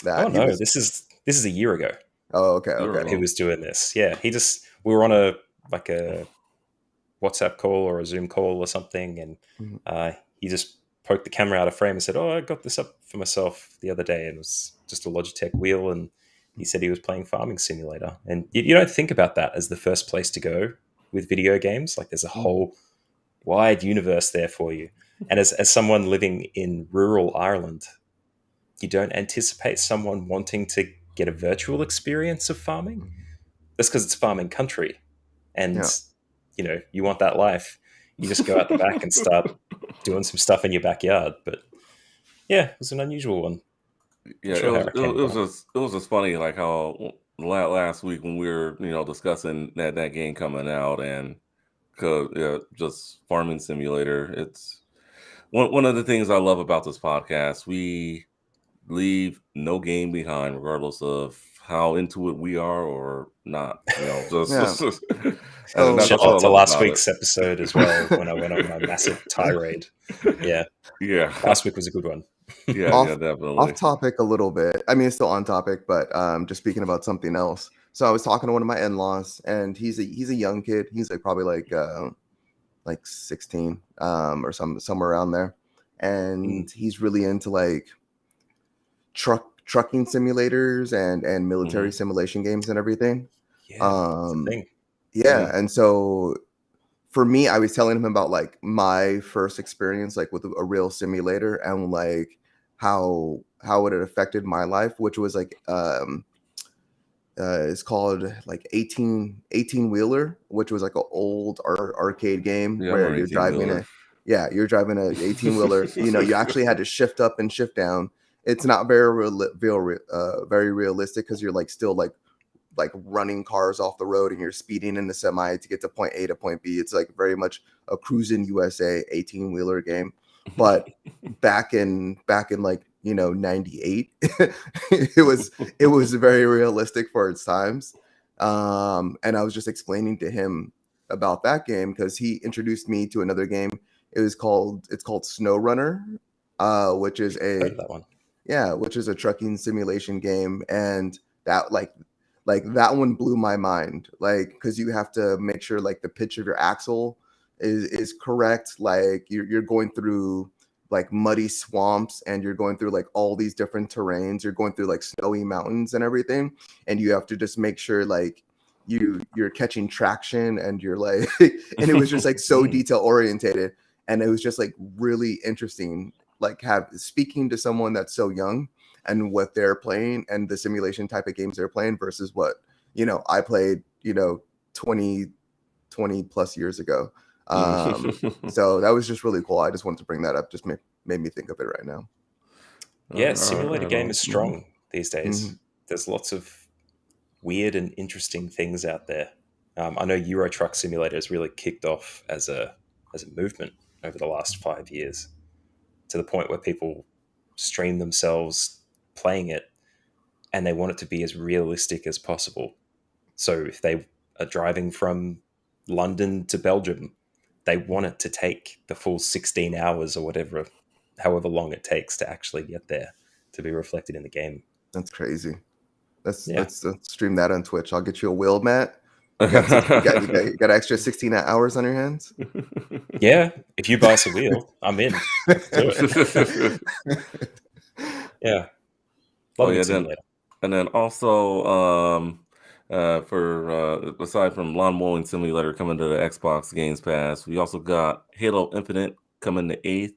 Oh that he no, was? this is a year ago. Oh, okay, You're okay. He alone. was doing this. Yeah, we were on a WhatsApp call or a Zoom call or something, and Mhm. he just poked the camera out of frame and said, "Oh, I got this up for myself the other day, and it was just a Logitech wheel." And he said he was playing Farming Simulator, and you don't think about that as the first place to go with video games. Like, there's a whole wide universe there for you. And as someone living in rural Ireland, you don't anticipate someone wanting to get a virtual experience of farming. That's because it's farming country, and Yeah. you want that life. You just go out the back and start doing some stuff in your backyard. But yeah, it was an unusual one. Yeah, Not sure how it came it was about. just funny, like how last week when we were discussing that game coming out, and just Farming Simulator. It's one of the things I love about this podcast. We leave no game behind, regardless of how into it we are or not. Just Yeah. and So that's Shout what I out to love last about it. week's episode as well when I went on my massive tirade. Yeah, Yeah, last week was a good one. yeah, off definitely. topic a little bit. I mean, it's still on topic, but just speaking about something else. So I was talking to one of my in-laws, and he's a young kid. He's like probably like 16 or somewhere around there, and he's really into like trucking simulators and military Hmm. simulation games and everything. Yeah, it's a Um, thing. yeah, and so for me, I was telling him about like my first experience like with a real simulator and like how it had affected my life, which was like it's called like 18 wheeler, which was like an old arcade game Yeah, I'm where an you're 18 driving wheeler. a yeah, you're driving a 18 wheeler. You know, you actually had to shift up and shift down. It's not very realistic because you're like still like running cars off the road and you're speeding in the semi to get to point A to point B. It's like very much a cruising USA 18 wheeler game. But back in like, 98, it was very realistic for its times. And I was just explaining to him about that game because he introduced me to another game. It's called Snow Runner, which is Heard a of that one? yeah, which is a trucking simulation game, and that like that one blew my mind. Like because you have to make sure like the pitch of your axle is correct. Like you're going through like muddy swamps and you're going through like all these different terrains. You're going through like snowy mountains and everything, and you have to just make sure like you're catching traction and you're like and it was just like so detail orientated, and it was just like really interesting like have speaking to someone that's so young and what they're playing and the simulation type of games they're playing versus what I played 20 plus years ago. So that was just really cool. I just wanted to bring that up, just made me think of it right now. Yeah, Right simulator game on. is Mhm. strong these days. Mhm. There's lots of weird and interesting things out there. I know Euro Truck Simulator has really kicked off as a movement over the last 5 years, to the point where people stream themselves playing it, and they want it to be as realistic as possible. So if they are driving from London to Belgium, they want it to take the full 16 hours or whatever, however long it takes to actually get there to be reflected in the game. That's crazy. Let's, Yeah. let's let's stream that on Twitch. I'll get you a wheel, Matt. You got extra 16 hours on your hands. Yeah. If you buy us a wheel, I'm in. Let's do it. Yeah. Oh Love a yeah, good then simulator. and then also for aside from lawn mowing simulator coming to the Xbox Games Pass, we also got Halo Infinite coming the 8th.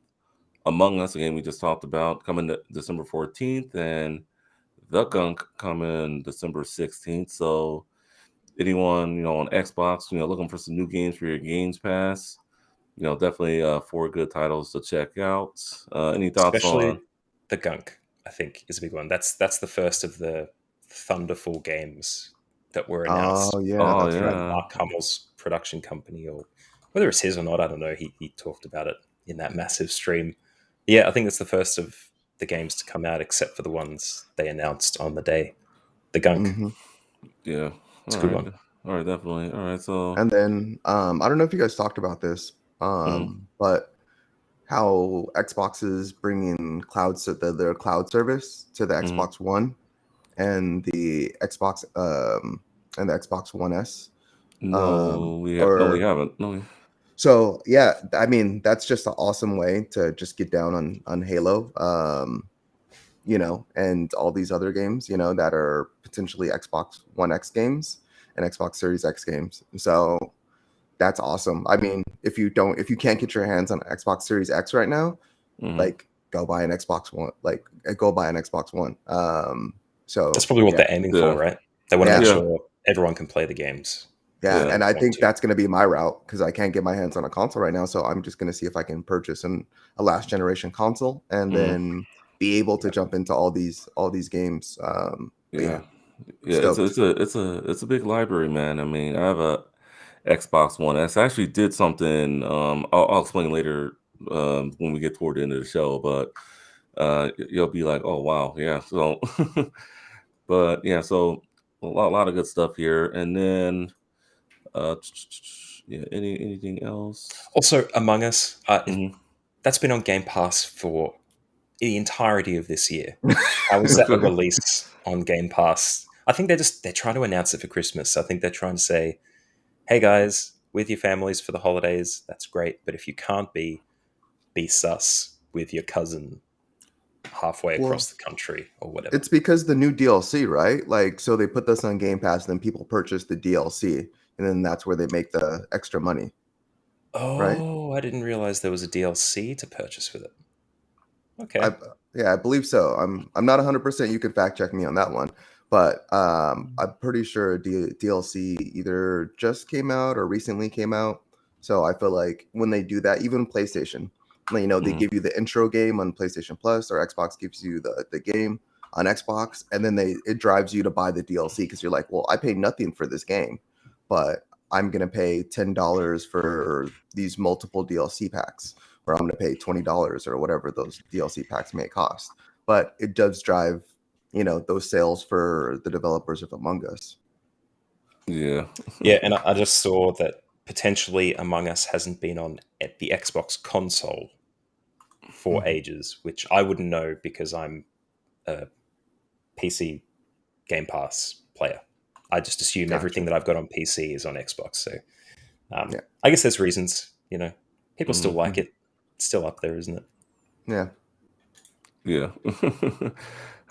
Among Us, again we just talked about, coming to December 14th, and The Gunk coming December 16th. So anyone on Xbox, looking for some new games for your Games Pass, definitely four good titles to check out. Any thoughts on? Especially the Gunk, I think, is a big one. That's the first of the Thunderful games that were announced Oh yeah, Oh that's from right. yeah. Mark Hamill's production company, or whether it's his or not, I don't know. He talked about it in that massive stream. Yeah, I think it's the first of the games to come out, except for the ones they announced on the day. The Gunk, Hmm. Yeah. it's All a good right. one. All right. Definitely. All right. So. And then I don't know if you guys talked about this, Mhm. but how Xbox is bringing their cloud service to the Mhm. Xbox One and the Xbox One S. No, we Or haven't. No. so yeah, I mean that's just an awesome way to just get down on Halo. And all these other games, that are potentially Xbox One X games and Xbox Series X games. So that's awesome. I mean, if you can't get your hands on Xbox Series X right now, Mhm. like go buy an Xbox One. Like go buy an Xbox One. That's So probably what yeah, they're aiming for, Yeah. right? They want to make yeah, Yeah. sure everyone can play the games yeah. Yeah. And that I want think to. that's going to be my route because I can't get my hands on a console right now. So I'm just going to see if I can purchase a last generation console and Mhm. then be able to jump into all these games. But yeah, Yeah. Yeah. stoked. It's a big library, man. I mean, I have a Xbox One S. I actually did something. I'll explain later when we get toward the end of the show, but you'll be like, oh wow, yeah. So But yeah, so a lot of good stuff here. And then uh yeah, anything else? Also, Among Us, Mhm. that's been on Game Pass for the entirety of this year. How is that a release on Game Pass? I think they're trying to announce it for Christmas. I think they're trying to say, "Hey guys, with your families for the holidays, that's great. But if you can't be sus with your cousin halfway Well, across the country or whatever." it's because the new DLC, right? Like, so they put this on Game Pass, then people purchase the DLC, and then that's where they make the extra money, right? Oh, I didn't realize there was a DLC to purchase with it. I Okay. Yeah, I believe so. I'm not 100%. You can fact check me on that one, but I'm pretty sure DLC either just came out or recently came out. So I feel like when they do that, even PlayStation, like, they Mhm. give you the intro game on PlayStation Plus, or Xbox gives you the game on Xbox, and then it drives you to buy the DLC because you're like, well, I paid nothing for this game, but I'm gonna pay $10 for these multiple DLC packs, or I'm going to pay $20 or whatever those DLC packs may cost. But it does drive, those sales for the developers of Among Us. Yeah. Yeah, and I just saw that potentially Among Us hasn't been on at the Xbox console for Mhm. ages, which I wouldn't know because I'm a PC Game Pass player. I just assume everything Gotcha. that I've got on PC is on Xbox. So Yeah. I guess there's reasons. People still Mhm. like Mhm. it. It's still up there, isn't it? Yeah. Yeah.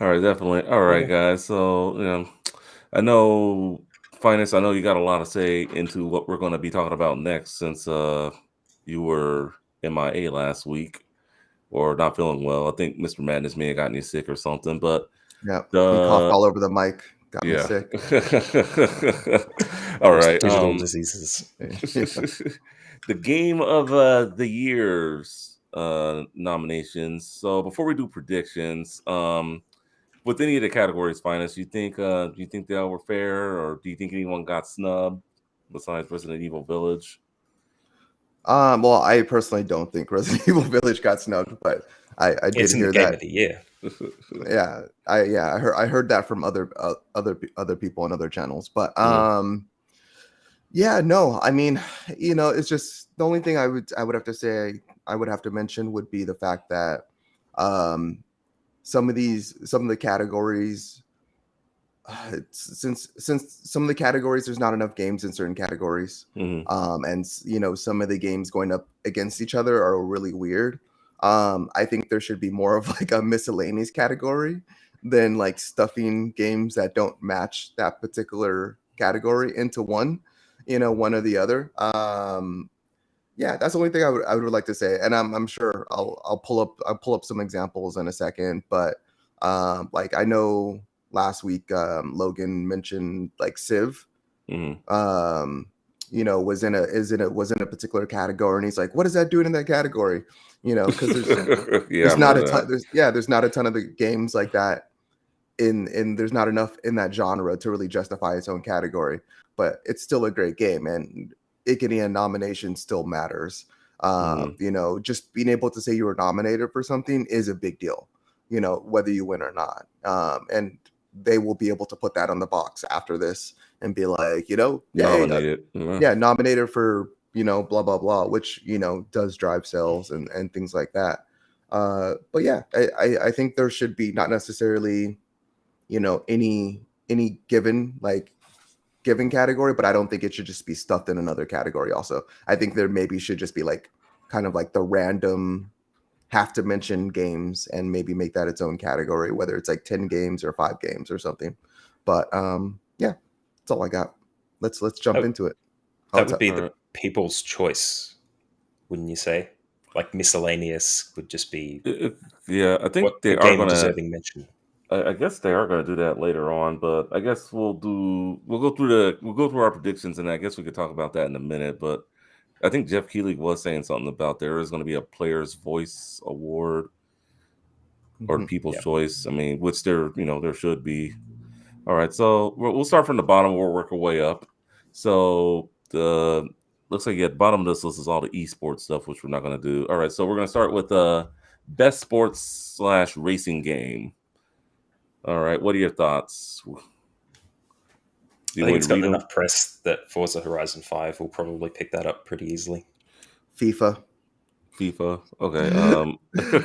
All right, definitely. All But right, yeah. guys. So, I know finance, I know you got a lot to say into what we're going to be talking about next since you were MIA last week or not feeling well. I think Mr. Madness may have gotten you sick or something, but Yeah. He coughed uh all over the mic, got me yeah. sick. All Those right. digital diseases. The game of the year's nominations. So before we do predictions, with any of the categories, finest, you think they all were fair, or do you think anyone got snubbed besides Resident Evil Village? Well, I personally don't think Resident Evil Village got snubbed, but I did It's in the hear game of that. the year. Yeah, I heard that from other people on other channels. But Mhm, yeah, no, I mean, it's just the only thing I would have to say, I would have to mention, would be the fact that um some of the categories, since some of the categories, there's not enough games in certain categories, mhm. and some of the games going up against each other are really weird. I think there should be more of like a miscellaneous category than like stuffing games that don't match that particular category into one or the other. Yeah, that's the only thing I would like to say, and I'm sure I'll pull up some examples in a second, but like, I know last week Logan mentioned like Civ, Mhm. um was in a particular category, and he's like, what is that doing in that category? Because there's Yeah, I there's not remember a ton that. there's not a ton of the games like that, in there's not enough in that genre to really justify its own category, but it's still a great game, and it getting a nomination still matters. Mhm. Just being able to say you were nominated for something is a big deal, whether you win or not. And they will be able to put that on the box after this and be like, yay, Nominated. Yeah. yeah, nominated for, blah blah blah, which does drive sales and things like that. But yeah, I think there should be not necessarily, any given category, but I don't think it should just be stuffed in another category also. I think there maybe should just be like kind of like the random have to mention games, and maybe make that its own category, whether it's like 10 games or 5 games or something. But yeah, that's all I got. Let's jump That, into it. Oh, that what's would up? be All the right. people's choice, wouldn't you say? Like miscellaneous would just be Yeah, I what think a they are game gonna. deserving mention. I guess they are gonna do that later on, but I guess we'll go through our predictions, and I guess we could talk about that in a minute. But I think Jeff Keighley was saying something about there is going to be a Player's Voice Award or Mhm. People's Yeah. Choice. I mean, which there should be. All right, so we'll start from the bottom. We'll work our way up. So the looks like at bottom of this list is all the esports stuff, which we're not going to do. All right, so we're going to start with best sports slash racing game. All right. What are your thoughts? Do you I think want me it's to read gotten them? enough press that Forza Horizon 5 will probably pick that up pretty easily. FIFA. FIFA. Okay.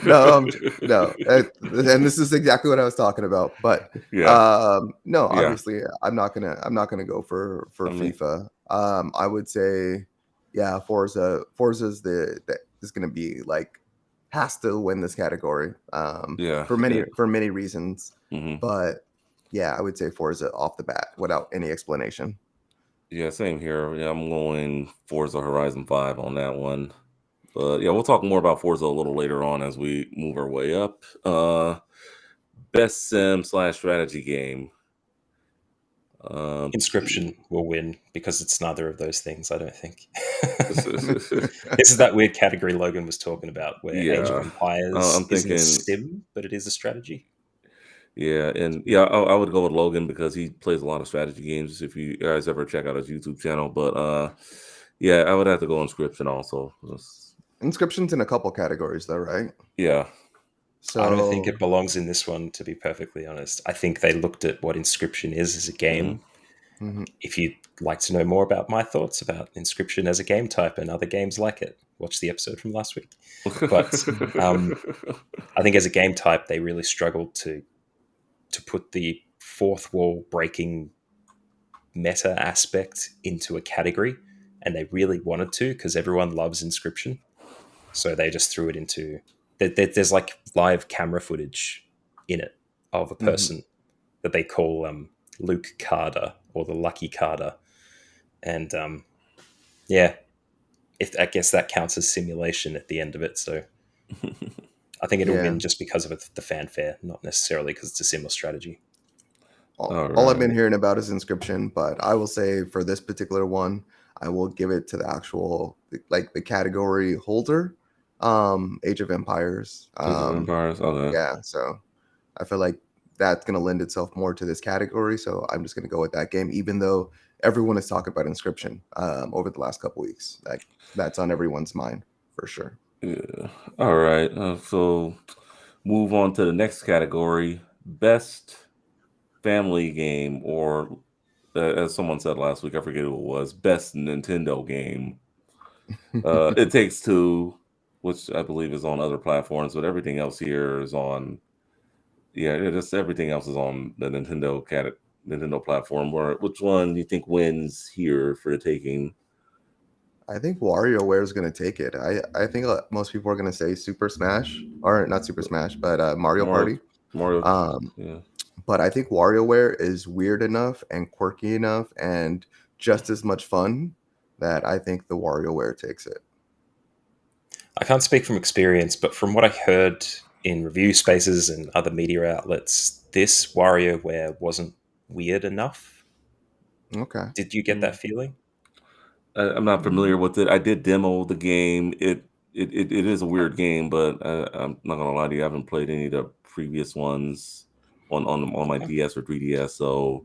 No, no, and this is exactly what I was talking about. But Yeah. no, Yeah. obviously, I'm not gonna go for I mean, FIFA. I would say, yeah, Forza is gonna be like has to win this category. yeah. For many reasons, Hmm. but yeah, I would say Forza off the bat without any explanation. Yeah. Same here. Yeah, I'm going Forza Horizon 5 on that one. But yeah, we'll talk more about Forza a little later on as we move our way up. Best sim slash strategy game. Um, Inscription will win because it's neither of those things, I don't think. This is that weird category Logan was talking about where Age of yeah. I'm Empires isn't a thinking. sim, but it is a strategy. Yeah, and yeah, I would go with Logan because he plays a lot of strategy games. If you guys ever check out his YouTube channel, but yeah, I would have to go Inscription also. Inscriptions in a couple categories, though, right? Yeah, I don't think So, it belongs in this one, to be perfectly honest. I think they looked at what Inscription is as a game. hmm mhm. If you'd like to know more about my thoughts about Inscription as a game type and other games like it, watch the episode from last week. But I think as a game type, they really struggled to put the fourth wall breaking meta aspect into a category, and they really wanted to because everyone loves Inscription. So they just threw it into. There's like live camera footage in it of a Mhm. person that they call Luke Carter or the Lucky Carter, and yeah, if I guess that counts as simulation at the end of it. So I think it'll Yeah. win just because of the fanfare, not necessarily because it's a similar strategy. All All I've been right. hearing about is Inscription, but I will say for this particular one, I will give it to the actual like the category holder, Age of Empires. Age of Empires. Okay. Yeah, so I feel like that's gonna lend itself more to this category. So I'm just gonna go with that game, even though everyone is talking about Inscription over the last couple weeks. Like that's on everyone's mind for sure. Yeah. All right. So move on to the next category: best family game, or as someone said last week, I forget who it was. Best Nintendo game. It Takes Two, which I believe is on other platforms, but everything else here is on. Yeah, just everything else is on the Nintendo platform. Where which one do you think wins here for the taking? I think WarioWare is going to take it. I think most people are going to say Super Smash, or not Super Smash, but Mario Mario, Party. Mario, Um, yeah. but I think WarioWare is weird enough and quirky enough and just as much fun that I think the WarioWare takes it. I can't speak from experience, but from what I heard in review spaces and other media outlets, this WarioWare wasn't weird enough. Okay. Did you get that feeling? I'm not familiar Mm. with it. I did demo the game. It is a weird game, but I'm not gonna lie to you. I haven't played any of the previous ones on my Okay. DS or 3DS. So,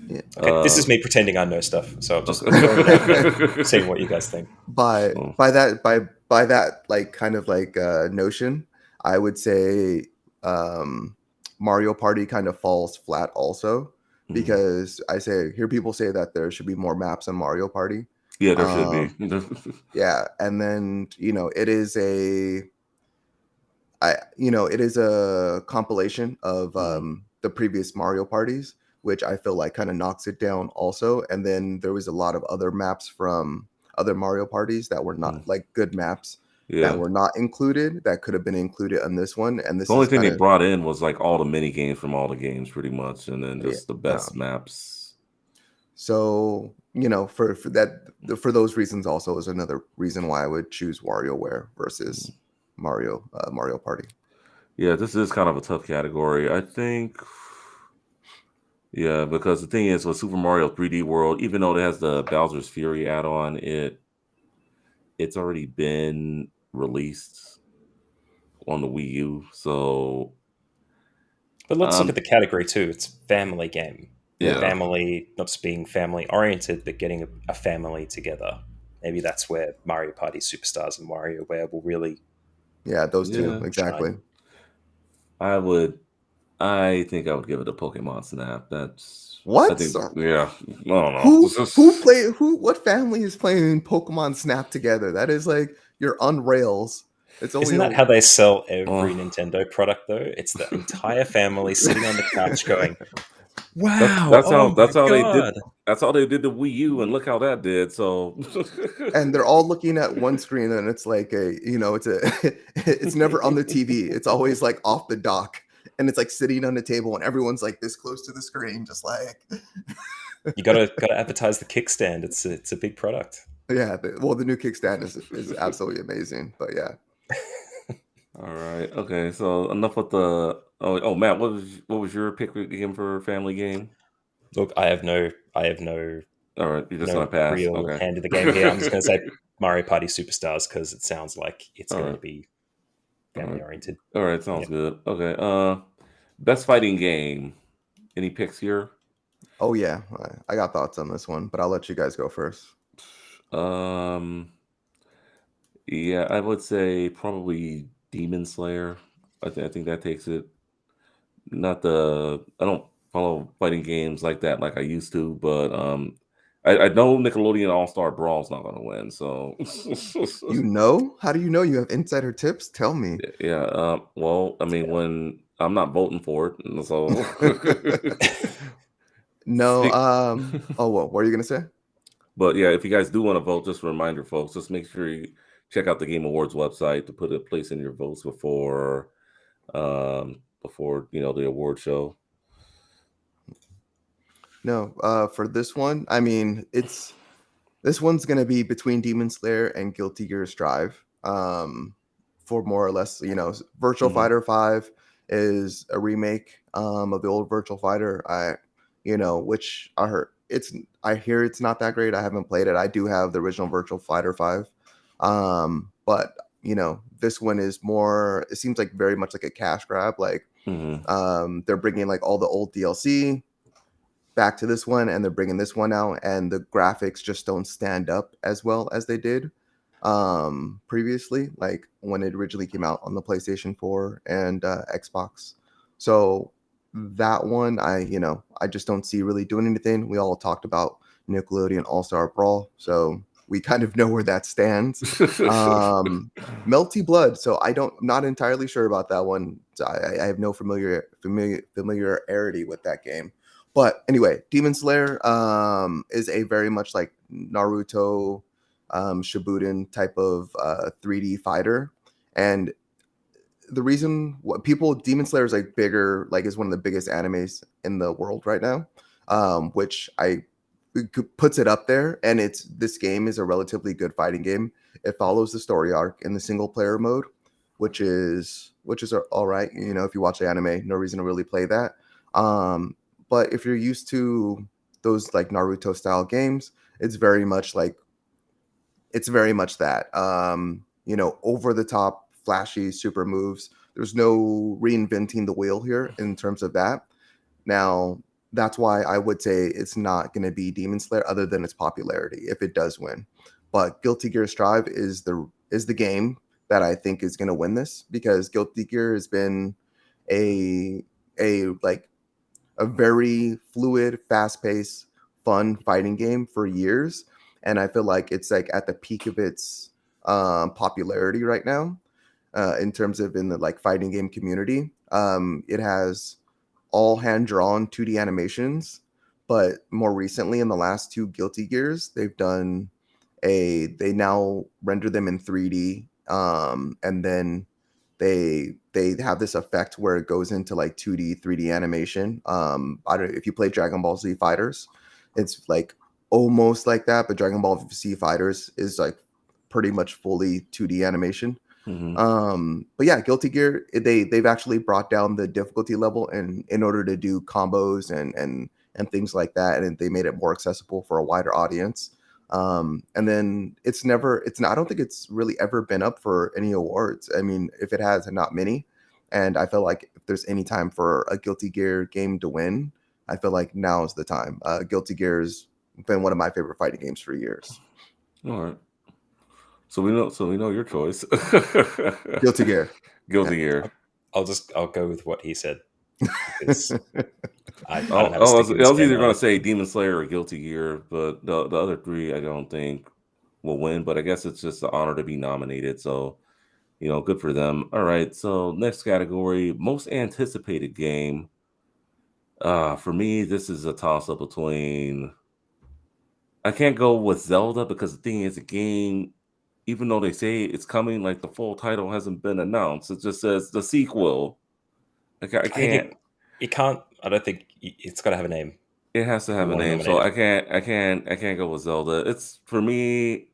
Yeah. Okay, this uh, is me pretending I know stuff, so I'm just throwing it out there, okay. seeing what you guys think. by So, by that like kind of like notion, I would say um Mario Party kind of falls flat also mhm. because I hear people say that there should be more maps in Mario Party. Yeah, there should be. um yeah, and then it is it is a compilation of Mhm, the previous Mario parties, which I feel like kind of knocks it down also. And then there was a lot of other maps from other Mario parties that were not mhm. like good maps that Yeah. were not included that could have been included on this one. And The this only is thing kind they of brought in was like all the mini games from all the games, pretty much, and then yeah. just the best maps. So for that for those reasons also is another reason why I would choose WarioWare versus Mario Party. Yeah, this is kind of a tough category. I think, yeah, because the thing is with Super Mario 3D World, even though it has the Bowser's Fury add-on, it's already been released on the Wii U. So, But let's look um, at the category too. It's family game. Yeah. yeah, Family, not just being family oriented, but getting a family together. Maybe that's where Mario Party Superstars and WarioWare will really Yeah, those two yeah, exactly. shine. I would. I think I would give it a Pokemon Snap. That's I What? think yeah. I don't know. What family is playing Pokemon Snap together? That is like you're on rails. It's only Isn't that a how they sell every Oh, Nintendo product though? It's the entire family sitting on the couch going, that's "Wow, that's oh how my that's how they did god." that's how they did the Wii U, and look how that did. So and they're all looking at one screen, and it's like it's a it's never on the TV. It's always like off the dock, and it's like sitting on the table, and everyone's like this close to the screen, just like You gotta advertise the kickstand. It's a big product. yeah. The new kickstand is absolutely amazing, but yeah. all right, okay. So enough with the Matt, what was your pick again for family game? Look, I have no All right, you're just no gonna pass. real Okay. hand in the game here. I'm just gonna say Mario Party Superstars because it sounds like it's All going to right. be All family right. oriented. All right. Sounds Yeah. good. Okay. Best fighting game. Any picks here? Oh yeah, I got thoughts on this one, but I'll let you guys go first. Um. Yeah, I would say probably Demon Slayer. I think that takes it. Not the. I don't follow fighting games like that like I used to, but I know Nickelodeon All Star Brawl's not gonna win. So You know? How do you know? You have insider tips? Tell me. yeah. Well, I mean, when I'm not voting for it, and so No. speak. Oh, what were you gonna say? But yeah, if you guys do want to vote, just a reminder, folks, just make sure you check out the Game Awards website to put a place in your votes before the award show. No. For this one, I mean, this one's gonna be between Demon Slayer and Guilty Gear Strive. For more or less, Virtual Hmm. Fighter 5 is a remake of the old Virtual Fighter. Which I hear it's not that great. I haven't played it. I do have the original Virtual Fighter 5. But this one is more, it seems like very much like a cash grab. Like Hmm. they're bringing like all the old DLC back to this one, and they're bringing this one out, and the graphics just don't stand up as well as they did previously, like when it originally came out on the PlayStation 4 and Xbox. So that one, I just don't see really doing anything. We all talked about Nickelodeon All-Star Brawl, so we kind of know where that stands. Melty Blood, so I'm not entirely sure about that one. So I have no familiarity with that game. But anyway, Demon Slayer is a very much like Naruto, Shippuden type of 3D fighter, and the reason what people Demon Slayer is like bigger, like is one of the biggest animes in the world right now, which puts it up there. And this game is a relatively good fighting game. It follows the story arc in the single player mode, which is all right. If you watch the anime, no reason to really play that. But if you're used to those like Naruto style games, it's very much that. Over the top, flashy, super moves. There's no reinventing the wheel here in terms of that. Now, that's why I would say it's not going to be Demon Slayer, other than its popularity, if it does win. But Guilty Gear Strive is the game that I think is going to win this, because Guilty Gear has been a like a very fluid, fast-paced, fun fighting game for years, and I feel like it's like at the peak of its popularity right now, in terms of in the like fighting game community. It has all hand drawn 2D animations, but more recently in the last two Guilty Gears, they now render them in 3D, and then they have this effect where it goes into like 2D 3D animation. I don't if you play Dragon Ball Z Fighters, it's like almost like that, but Dragon Ball Z Fighters is like pretty much fully 2D animation. Hmm. But yeah, Guilty Gear, they've actually brought down the difficulty level in order to do combos and things like that, and they made it more accessible for a wider audience. And then I don't think it's really ever been up for any awards. I mean, if it has, not many. And I feel like if there's any time for a Guilty Gear game to win, I feel like now is the time. Guilty Gear's been one of my favorite fighting games for years. All right. So we know your choice. Guilty Gear. Guilty Yeah. Gear. I'll go with what he said. because I Oh, don't have a I stake was, in I this was game either going either. to say Demon Slayer or Guilty Gear, but the other three I don't think will win. But I guess it's just an honor to be nominated. So, good for them. All right. So, next category, most anticipated game. For me, this is a toss up between. I can't go with Zelda because the thing is, the game, even though they say it's coming, like the full title hasn't been announced. It just says the sequel. Like I I think can't. it can't. I don't think it's got to have a name It has to if we have a want to name, nominate so it. I can't go with Zelda. It's for me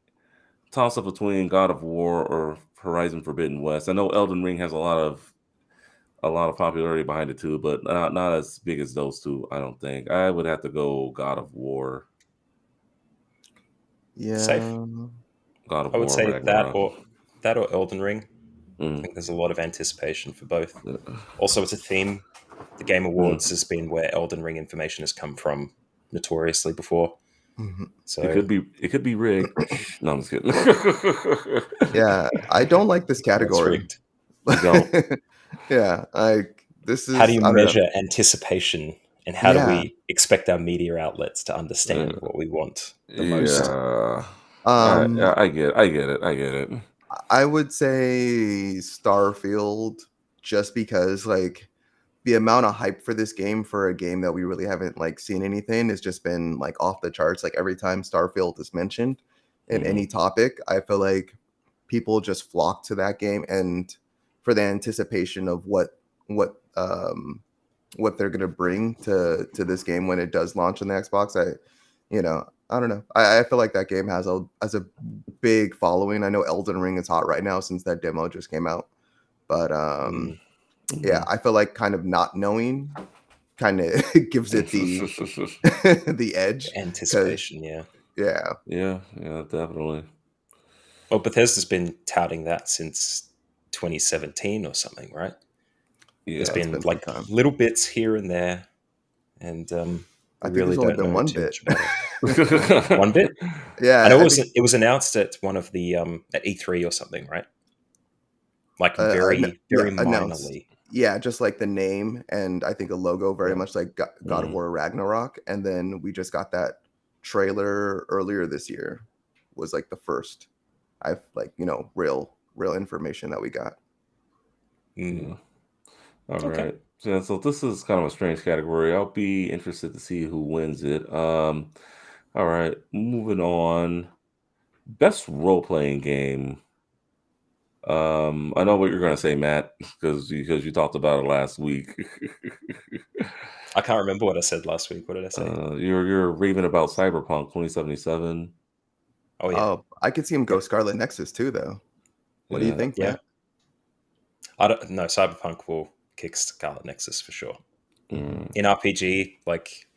toss up between God of War or Horizon Forbidden West. I know Elden Ring has a lot of popularity behind it too, but not as big as those two. I don't think I would have to go God of War. Safe. Yeah. God of I would War say Ragnarok. that or Elden Ring. I Mm. think there's a lot of anticipation for both. Uh, Also, it's a theme. The Game mm. Awards has been where Elden Ring information has come from notoriously before. Mhm. It So could be rigged. No, I'm just kidding. Yeah, I don't like this what's category. rigged? You don't. Yeah, like this How do is you I don't know. measure anticipation, and how do Yeah. we expect our media outlets to Uh, understand what we want the most? yeah. Um I get it. I would say Starfield just because like the amount of hype for this game for a game that we really haven't like seen anything has just been like off the charts. Like every time Starfield is mentioned in any Mhm. topic, I feel like people just flock to that game and for the anticipation of what what they're gonna bring to this game when it does launch on the Xbox. I don't know. I feel like that game has a big following. I know Elden Ring is hot right now since that demo just came out. But Mm, yeah, Mhm. I feel like kind of not knowing kind of gives it the the edge because anticipation, yeah. yeah. Yeah, yeah, definitely. Well, Bethesda's been touting that since 2017 or something, right? There's Yeah, it's Yeah. been been some like time. little bits here and there, and I we think really there's only don't been know one too bit. much about it. One bit. I Yeah, know I think it was announced at one of the at E3 or something, right? Like very yeah, very announced. minorly. Yeah, just like the name and I think a logo very Yeah. much like God of Mm. War Ragnarok. And then we just got that trailer earlier this year was like the first I've like, real information that we got. Mm. Yeah. All Okay. right. Yeah, so this is kind of a strange category. I'll be interested to see who wins it. All right, moving on. Best role-playing game. I know what you're gonna say, Matt, because you talked about it last week. I can't remember what I said last week. What did I say? You're raving about Cyberpunk 2077. Oh yeah, Oh, I could see him go yeah, Scarlet Nexus too though. What do you Yeah. think, yeah. Matt? I don't know. Cyberpunk will kick Scarlet Nexus for sure. Mhm. Mm. In RPG, like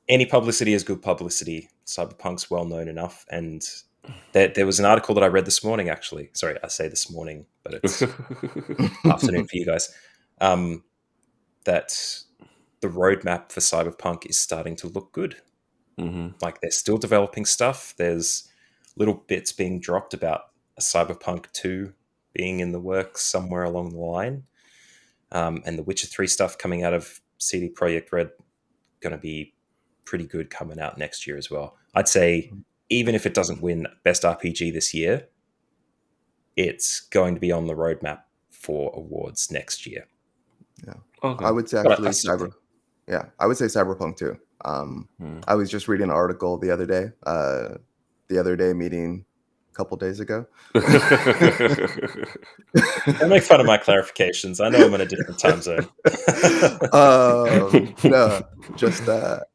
any publicity is good publicity. Cyberpunk's well known enough, and there was an article that I read this morning. Actually, sorry, I say this morning, but it's afternoon for you guys. Um, that the roadmap for Cyberpunk is starting to look good. Hmm. Like they're still developing stuff. There's little bits being dropped about a Cyberpunk 2 being in the works somewhere along the line. And the Witcher 3 stuff coming out of CD Projekt Red going to be pretty good coming out next year as well. I'd say even if it doesn't win Best RPG this year, it's going to be on the roadmap for awards next year. Yeah. I Okay. would say But I actually still think, I would say Cyberpunk too. Mm. I was just reading an article the other day meeting a couple days ago. don't make fun of my clarifications. I know I'm in a different time zone. No, just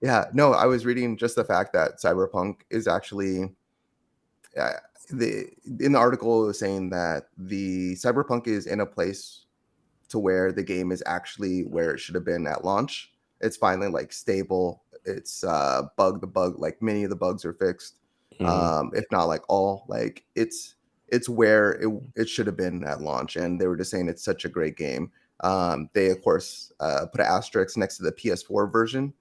yeah, no, I was reading just the fact that Cyberpunk is actually uh, the in the article it was saying that the Cyberpunk is in a place to where the game is actually where it should have been at launch. It's finally like stable. It's the bug like many of the bugs are fixed. Mhm. If not like all, like it's where it should have been at launch. And they were just saying it's such a great game. They of course put an asterisk next to the PS4 version.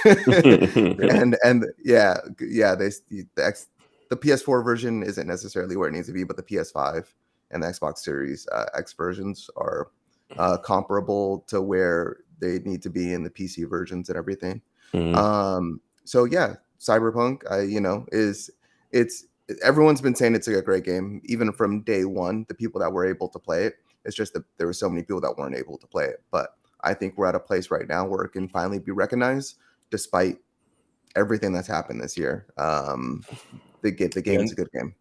Really? and yeah, the PS4 version isn't necessarily where it needs to be, but the PS5 and the Xbox Series X versions are comparable to where they need to be in the PC versions and everything. Mhm. So yeah, Cyberpunk, it's everyone's been saying it's a great game, even from day one. The people that were able to play it, it's just that there were so many people that weren't able to play it. But I think we're at a place right now where it can finally be recognized, despite everything that's happened this year. The The game's a only, good game.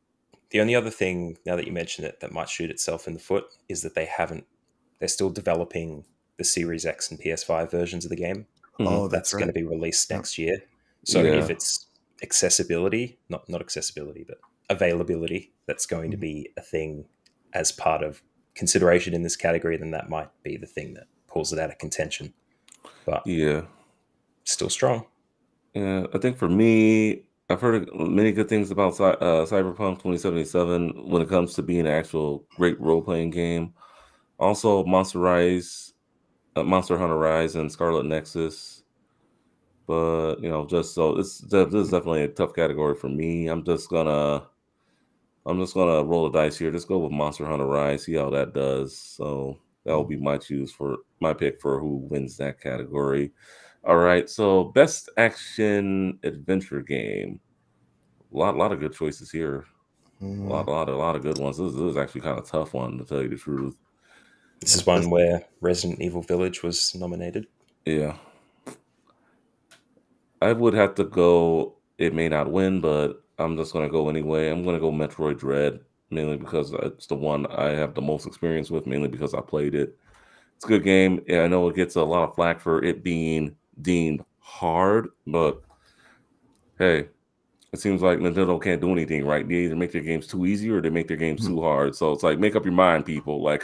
the only other thing, now that you mention it, that might shoot itself in the foot is that they're still developing the Series X and PS5 versions of the game. Oh, Mhm. that's That's going right. to be released Yeah. next year. So if Yeah. it's accessibility, not accessibility, but availability, that's going to Mhm. be a thing as part of consideration in this category, then that might be the thing that pulls it out of contention. But Yeah. still strong. Yeah. I think for me, I've heard many good things about Cyberpunk 2077 when it comes to being an actual great role playing game. Also, Monster Hunter Rise, and Scarlet Nexus. But just so this is definitely a tough category for me. I'm just gonna roll the dice here. Just go with Monster Hunter Rise, see how that does. So that will be my pick for who wins that category. All right. So best action adventure game. Lot of good choices here. Mhm. A lot of good ones. This is actually kind of tough one to tell you the truth. This is Let's one where Resident Evil Village was nominated. Yeah, I would have to go. It may not win, but I'm just gonna go anyway. I'm gonna go Metroid Dread mainly because it's the one I have the most experience with. Mainly because I played it. It's a good game. Yeah, I know it gets a lot of flack for it being deemed hard, but hey, it seems like Nintendo can't do anything, right? They either make their games too easy or they make their games Mhm. too hard. So it's like, make up your mind, people. Like,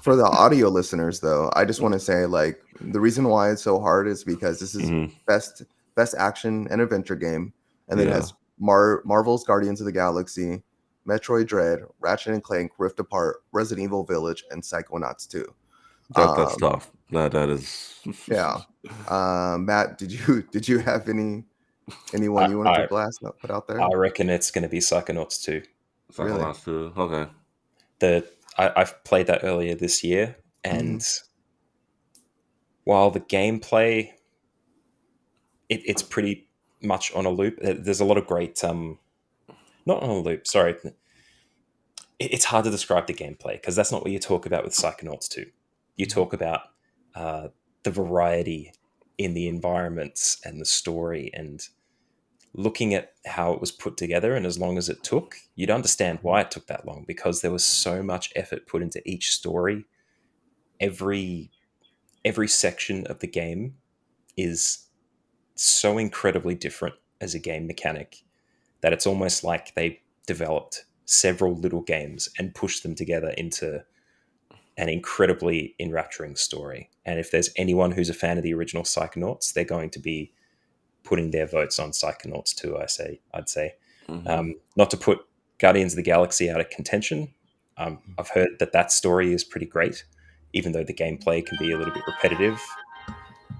For the audio listeners, though, I just want to say, like, the reason why it's so hard is because this is Mhm. best best action and adventure game, and then it Yeah, has Marvel's Guardians of the Galaxy, Metroid Dread, Ratchet and Clank, Rift Apart, Resident Evil Village, and Psychonauts 2. that's Um, tough. That is. yeah. Matt, did you have anyone I, you wanted to I, put out I there? reckon it's going to be Psychonauts 2. Really? Psychonauts too. Okay. I've played that earlier this year, Hmm. and while the gameplay it's pretty much on a loop. There's a lot of great not on a loop. Sorry, it's hard to describe the gameplay because that's not what you talk about with Psychonauts 2. You talk about uh, the variety in the environments and the story and looking at how it was put together. And as long as it took, you'd understand why it took that long because there was so much effort put into each story. Every section of the game is so incredibly different as a game mechanic that it's almost like they developed several little games and pushed them together into an incredibly enrapturing story. And if there's anyone who's a fan of the original Psychonauts, they're going to be putting their votes on Psychonauts too. I'd say, Hmm. not to put Guardians of the Galaxy out of contention. I've heard that story is pretty great, even though the gameplay can be a little bit repetitive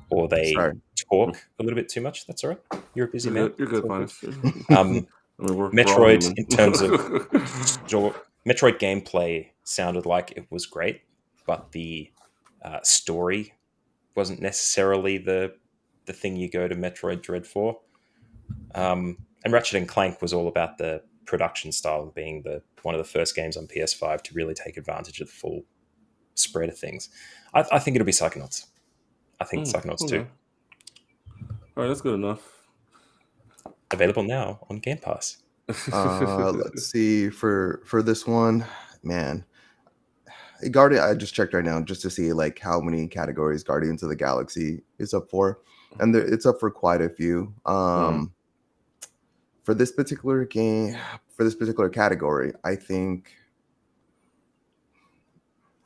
or they Sorry. talk a little bit too much. That's all right. You're a busy You're man. good. You're It's good, all good. Finest. I Um, mean, we're all Metroid, human. in terms of Metroid gameplay, sounded like it was great, but the story wasn't necessarily the thing you go to Metroid Dread for. And Ratchet and Clank was all about the production style of being the one of the first games on PS5 to really take advantage of the full spread of things. I think it'll be Psychonauts. I think Psychonauts 2. Okay. All right, that's good enough. Available now on Game Pass. Let's see for this one, man. Guardian, I just checked right now just to see like how many categories Guardians of the Galaxy is up for, and it's up for quite a few. Mm. For this particular game, for this particular category, I think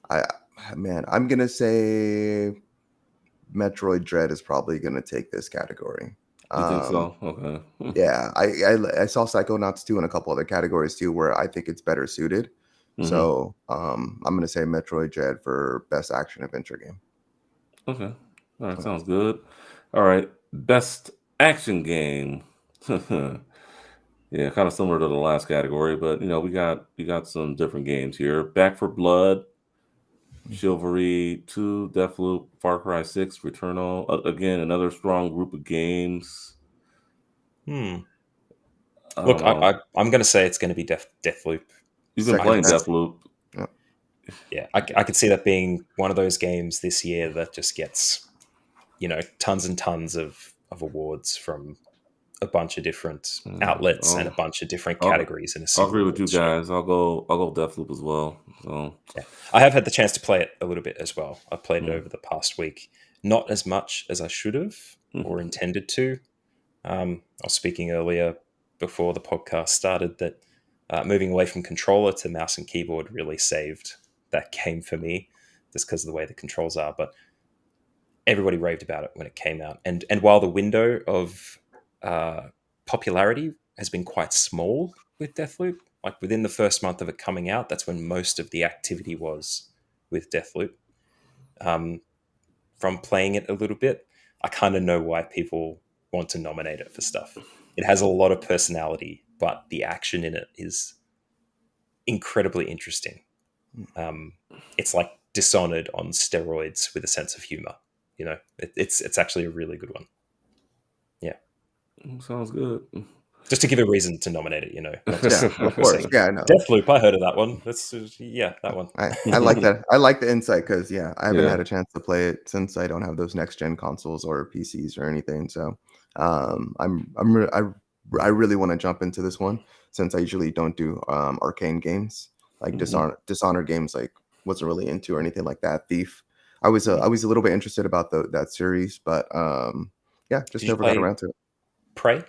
I I'm gonna say Metroid Dread is probably gonna take this category. You think Um, so? Okay. yeah, I saw Psychonauts 2 and a couple other categories too where I think it's better suited. Hmm. So I'm gonna say Metroid Dread for best action adventure game. Okay. All right. Sounds good. All right. Best action game. Yeah, kind of similar to the last category, but we got some different games here. Back for Blood, Chivalry 2, Deathloop, Far Cry 6, Returnal. Again, another strong group of games. Hmm. I Look, don't know. I'm going to say it's going to be Deathloop. You've been I can Second playing that. Deathloop. Yeah. Yeah, I could see that being one of those games this year that just gets, tons and tons of awards from a bunch of different outlets and a I'll, bunch of different I'll, categories in a I'll single agree with you awards show. guys. I'll go Deathloop as well. So, Yeah, I have had the chance to play it a little bit as well. I've played it mm, over the past week, not as much as I should have or mhm. intended to. I was speaking earlier before the podcast started that moving away from controller to mouse and keyboard really saved that game for me, just because of the way the controls are. But everybody raved about it when it came out, and while the window of uh, popularity has been quite small with Deathloop, like within the first month of it coming out, that's when most of the activity was with Deathloop. Um, from playing it a little bit, I kind of know why people want to nominate it for stuff. It has a lot of personality, but the action in it is incredibly interesting. Um, it's like Dishonored on steroids with a sense of humor. It's actually a really good one. Yeah, Sounds good. just to give a reason to nominate it. Not Yeah, just of course. saying Yeah, I know. Deathloop. I heard of that one. Yeah, that one. I like that. I like the insight because I haven't Yeah. had a chance to play it since I don't have those next gen consoles or PCs or anything. So I really want to jump into this one since I usually don't do arcane games like Mhm. Dishonored games. Like wasn't really into or anything like that. Thief. I Mhm. was a little bit interested about that series, but yeah, just Did you never got play around to it. Prey?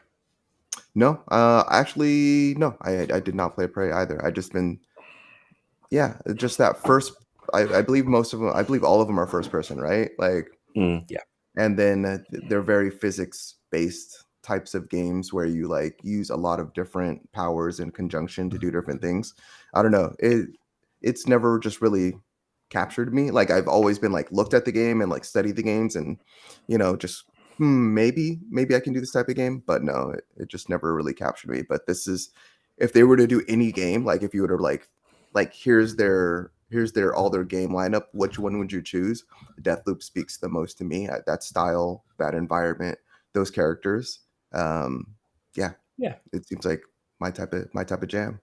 No, actually, no, I did not play Prey either. I just been just that first. I believe most of them. I believe all of them are first person, right? Like, Mm. Yeah, and then they're very physics based types of games where you like use a lot of different powers in conjunction to do different things. I don't know. It's never just really captured me. Like I've always been like looked at the game and like studied the games and just maybe I can do this type of game, but no, it just never really captured me. But this is if they were to do any game, like if you were to like here's their all their game lineup, which one would you choose? Deathloop speaks the most to me. That style, that environment, those characters. Um, yeah, yeah. it seems like my type of jam.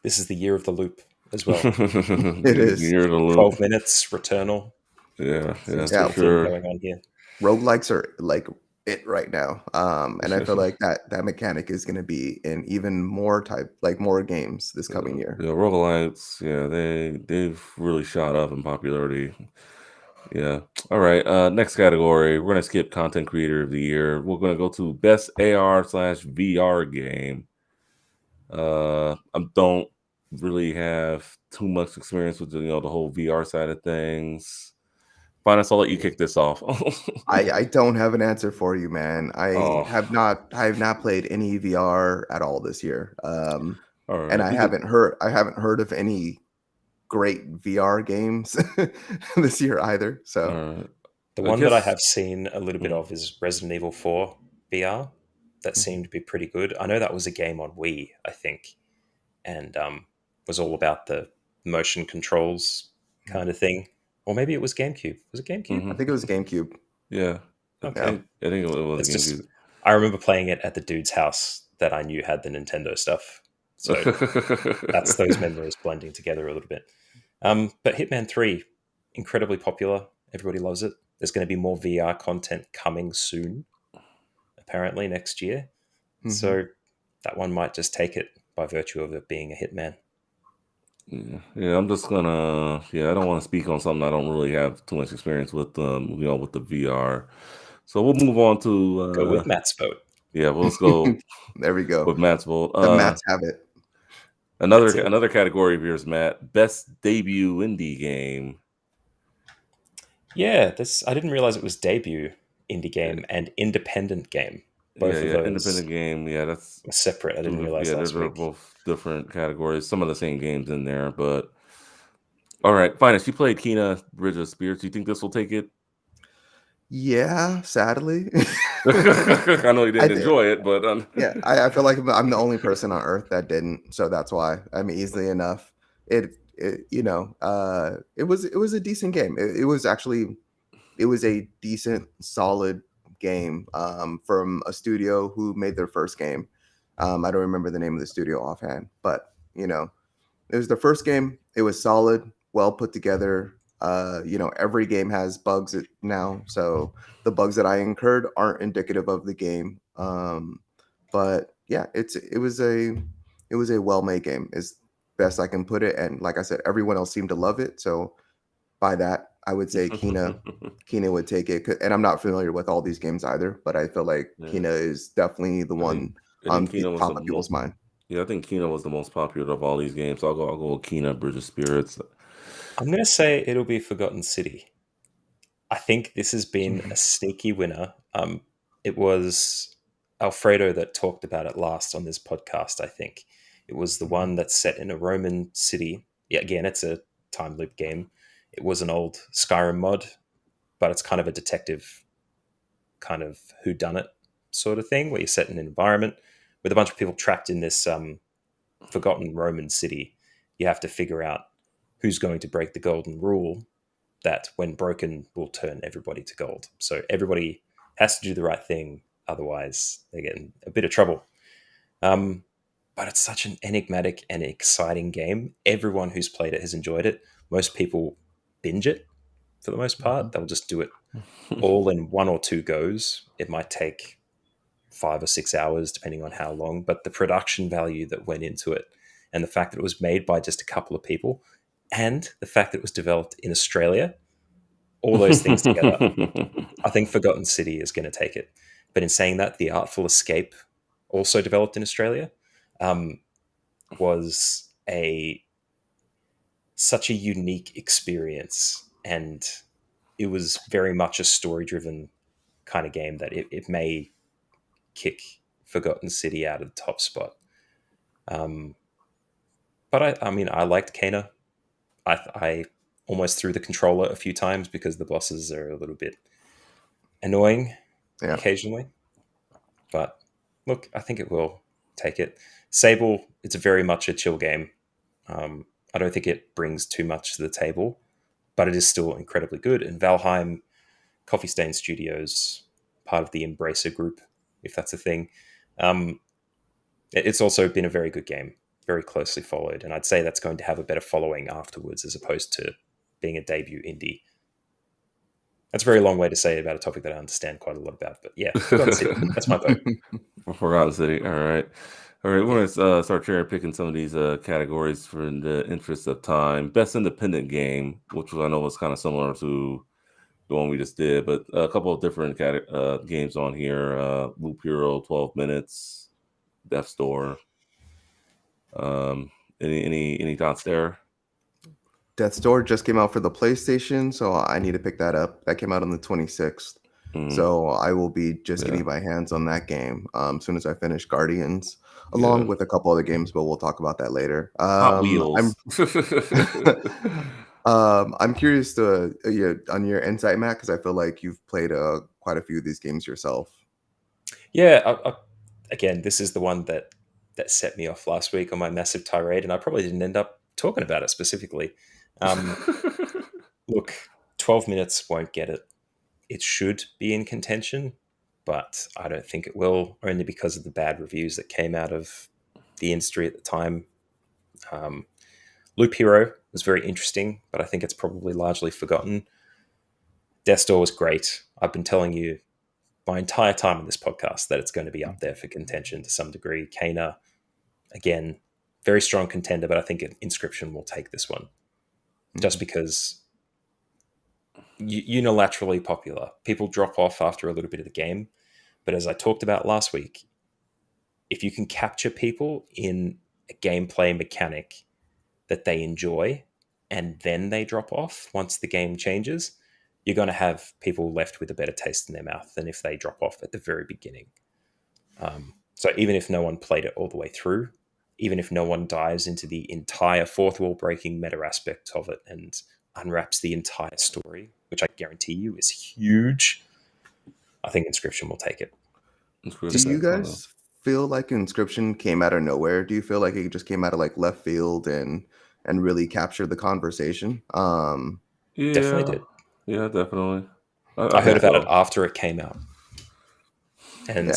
This is the year of the loop as well. It is. You're the loop. 12 minutes, Returnal. Yeah, yeah, Seems to for be Yeah, the theme sure. going on here. roguelikes are like it right now. And I feel like that mechanic is going to be in even more more games this coming year. Yeah, roguelites, yeah, they've really shot up in popularity. Yeah. All right. Next category. We're gonna skip content creator of the year. We're gonna go to best AR/VR game. I don't really have too much experience with the whole VR side of things. Finance, I'll let you kick this off. I don't have an answer for you, man. Oh, I have not played any VR at all this year. all And right. You can. I haven't heard of any great VR games this year either. All So right. The I one that I guess. have seen a little bit Mm, of is Resident Evil 4 VR. That mhm. seemed to be pretty good. I know that was a game on Wii, I think, and was all about the motion controls kind of thing. Or maybe it was GameCube. Was it GameCube? I mhm. think it was GameCube. Yeah. Yeah. I think it was a It's game. just I remember playing it at the dude's house that I knew had the Nintendo stuff. So that's those memories blending together a little bit. But Hitman 3, incredibly popular. Everybody loves it. There's going to be more VR content coming soon, apparently next year. Hmm. So that one might just take it by virtue of it being a Hitman. Yeah, yeah, I'm just gonna. Yeah, I don't want to speak on something I don't really have too much experience with. With the VR. So we'll move on to. Go with Matt's vote. Yeah, well, let's go There we go. with Matt's vote. The Mats have it. Another That's it. another category of yours, Matt. Best debut indie game. Yeah, this I didn't realize it was debut indie game and independent game. Yeah, Both of yeah, those independent game. Yeah, that's were separate. I didn't realize yeah. last They're week. both different categories. Some of the same games in there, but all right. Finest. You played Kena Bridge of Spirits. Do you think this will take it? Yeah, sadly. I know you I didn't did. enjoy it, but Yeah, I feel like I'm the only person on earth that didn't. So that's why. I mean, easily enough. it was a decent game. It was actually it was a decent, solid game from a studio who made their first game. I don't remember the name of the studio offhand, but it was their first game. It was solid, well put together. Every game has bugs now, so the bugs that I incurred aren't indicative of the game. But yeah, it was a well made game, is best I can put it. And like I said, everyone else seemed to love it. So by that, I would say Kina would take it. And I'm not familiar with all these games either, but I feel like Yeah. Kina is definitely the I think one I think the Kino was top the of people's mind. yeah, I think Kino was the most popular of all these games. So I'll go with Kina Bridge of Spirits. I'm going to say it'll be Forgotten City. I think this has been a sneaky winner. It was Alfredo that talked about it last on this podcast, I think. It was the one that's set in a Roman city. Yeah, again, it's a time loop game. It was an old Skyrim mod, but it's kind of a detective kind of whodunit sort of thing where you're set in an environment with a bunch of people trapped in this forgotten Roman city. You have to figure out who's going to break the golden rule that when broken will turn everybody to gold. So everybody has to do the right thing, otherwise they get in a bit of trouble. Um, but it's such an enigmatic and exciting game. Everyone who's played it has enjoyed it. Most people binge it for the most part. They'll just do it all in one or two goes. It might take 5 or 6 hours, depending on how long. But the production value that went into it, and the fact that it was made by just a couple of people, and the fact that it was developed in Australia, all those things together, I think Forgotten City is going to take it. But in saying that, The Artful Escape, also developed in Australia, um, was a such a unique experience, and it was very much a story-driven kind of game that it may kick Forgotten City out of the top spot. Um, but I mean, I liked Kana. I almost threw the controller a few times because the bosses are a little bit annoying Yeah. occasionally. But look, I think it will take it. Sable, it's very much a chill game. I don't think it brings too much to the table, but it is still incredibly good. And Valheim, Coffee Stain Studios, part of the Embracer group, if that's a thing. Um, it's also been a very good game, very closely followed. And I'd say that's going to have a better following afterwards as opposed to being a debut indie. That's a very long way to say about a topic that I understand quite a lot about. But yeah, Forgotten City, that's my vote. Forgotten City. All right. All right. We're Yeah. going to start cherry picking some of these categories for in the interest of time. Best independent game, which I know was kind of similar to the one we just did, but a couple of different games on here. Loop Hero, 12 Minutes, Death Store. Um, any thoughts there? Death's Door just came out for the PlayStation, so I need to pick that up. That came out on the 26th. Mm, So I will be just yeah. getting my hands on that game as soon as I finish Guardians, Yeah. along with a couple other games, but we'll talk about that later. Hot Wheels. I'm curious to on your insight, Matt, because I feel like you've played quite a few of these games yourself. Yeah, again, this is the one that set me off last week on my massive tirade, and I probably didn't end up talking about it specifically. Look, 12 minutes won't get it. It should be in contention, but I don't think it will, only because of the bad reviews that came out of the industry at the time. Um, Loop Hero was very interesting, but I think it's probably largely forgotten. Death Door was great. I've been telling you my entire time on this podcast that it's going to be up there for contention to some degree. Kana, again, very strong contender, but I think Inscription will take this one just because unilaterally popular. People drop off after a little bit of the game, but as I talked about last week, if you can capture people in a gameplay mechanic that they enjoy and then they drop off once the game changes, you're going to have people left with a better taste in their mouth than if they drop off at the very beginning. So even if no one played it all the way through, even if no one dives into the entire fourth wall breaking meta aspect of it and unwraps the entire story, which I guarantee you is huge, I think Inscription will take it. It's really Do you excellent. guys feel like Inscription came out of nowhere? Do you feel like it just came out of like left field and and really captured the conversation. Definitely Yeah, did. yeah, definitely. I I heard think about it so. after it came out, and Yeah.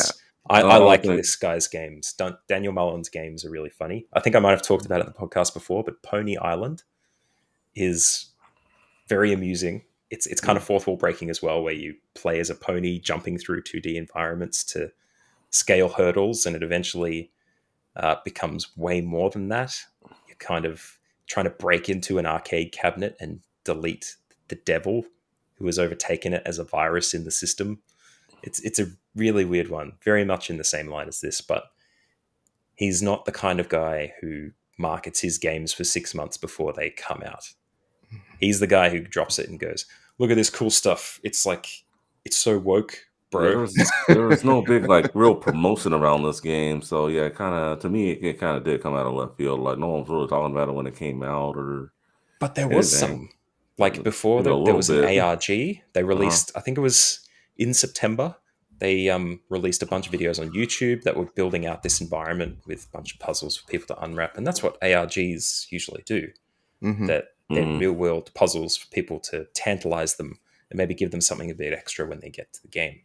I I would like think. this guy's games. Daniel Mullen's games are really funny. I think I might have talked about it in the podcast before, but Pony Island is very amusing. It's kind of Mm, fourth wall breaking as well, where you play as a pony jumping through 2D environments to scale hurdles, and it eventually becomes way more than that. You're kind of trying to break into an arcade cabinet and delete the devil who has overtaken it as a virus in the system. It's a really weird one, very much in the same line as this, but he's not the kind of guy who markets his games for 6 months before they come out. He's the guy who drops it and goes, "Look at this cool stuff. It's like it's so woke, yeah, bro." there was no big like real promotion around this game, so yeah, kind of to me it kind of did come out of left field. Like no one was really talking about it when it came out or But there was anything. some. Like before, Maybe a there little was an bit. ARG. They Uh-huh. released, I think it was in September. They released a bunch of videos on YouTube that were building out this environment with a bunch of puzzles for people to unwrap, and that's what ARGs usually do. Hmm. That they're Mm. real world puzzles for people to tantalize them and maybe give them something a bit extra when they get to the game.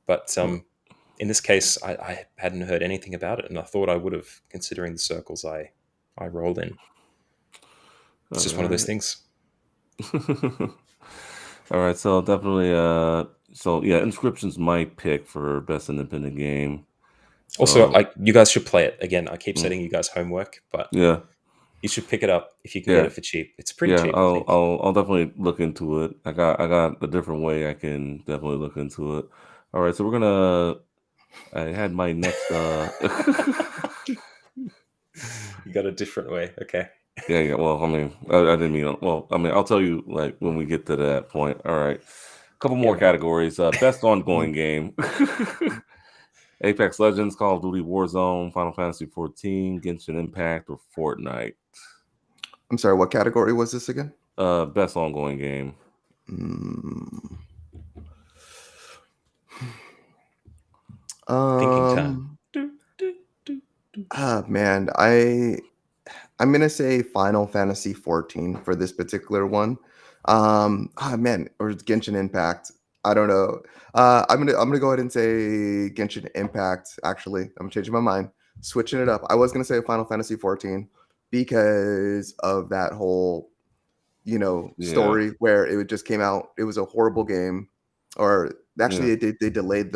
But in this case, I hadn't heard anything about it, and I thought I would have, considering the circles I roll in. It's All just one of those right. things. All right, so definitely so yeah, Inscription's my pick for best independent game. Also, So you guys should play it again. I keep mm, setting you guys homework, but yeah, you should pick it up if you can get yeah, it for cheap. It's pretty yeah, cheap, I think. I'll definitely look into it. I got a different way I can definitely look into it. All right, so we're gonna I had my next You got a different way. Okay. yeah, yeah, well, I mean, I didn't mean well, I mean, I'll tell you like when we get to that point. All right. Couple Yeah, more man. categories. Best ongoing game. Apex Legends, Call of Duty Warzone, Final Fantasy 14, Genshin Impact, or Fortnite. I'm sorry, what category was this again? Best ongoing game. Mm, Thinking time. um, man, I'm gonna say Final Fantasy 14 for this particular one. Man, or Genshin Impact. I don't know. I'm gonna go ahead and say Genshin Impact. Actually, I'm changing my mind, switching it up. I was gonna say Final Fantasy 14 because of that whole Yeah, story where just came out. It was a horrible game, or yeah. actually, they delayed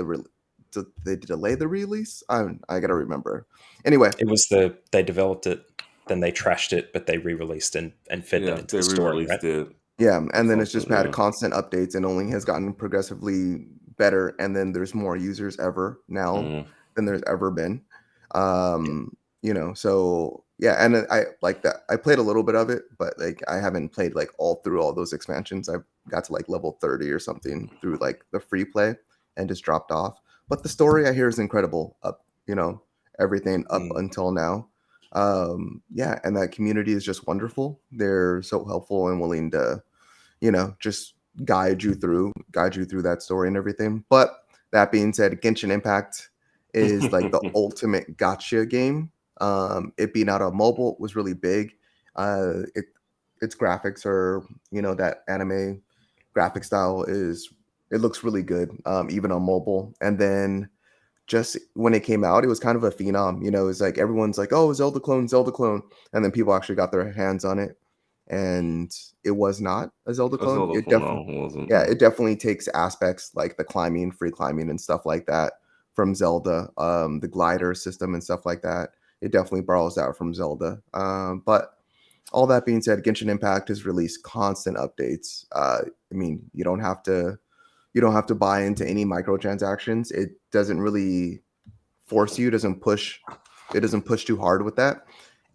they delayed the release. I gotta remember. Anyway, It was they developed it, then they trashed it, but they re-released and fed that Yeah, into they the story, right? re-released it yeah, or and then it's just something. had Yeah. constant updates and only has gotten progressively better. And then there's more users ever now Mm. than there's ever been. So yeah, and I like that. I played a little bit of it, but like I haven't played like all through all those expansions. I got to like level 30 or something through like the free play and just dropped off. But the story I hear is incredible. Everything up Mm. until now. Yeah, and that community is just wonderful. They're so helpful and willing to just guide you through that story and everything. But that being said, Genshin Impact is like the ultimate gotcha game. It being out on mobile was really big. Its graphics are, that anime graphic style it looks really good, even on mobile. And then just when it came out, it was kind of a phenom. It's like everyone's like, "Oh, Zelda clone, Zelda clone," and then people actually got their hands on it, and it was not a Zelda That's clone. all It the no, definitely, it wasn't. yeah, No. it definitely takes aspects like the climbing, free climbing, and stuff like that from Zelda. The glider system and stuff like that. It definitely borrows that from Zelda. But all that being said, Genshin Impact has released constant updates. I mean, you don't have to buy into any microtransactions. It doesn't really force you, it doesn't push too hard with that.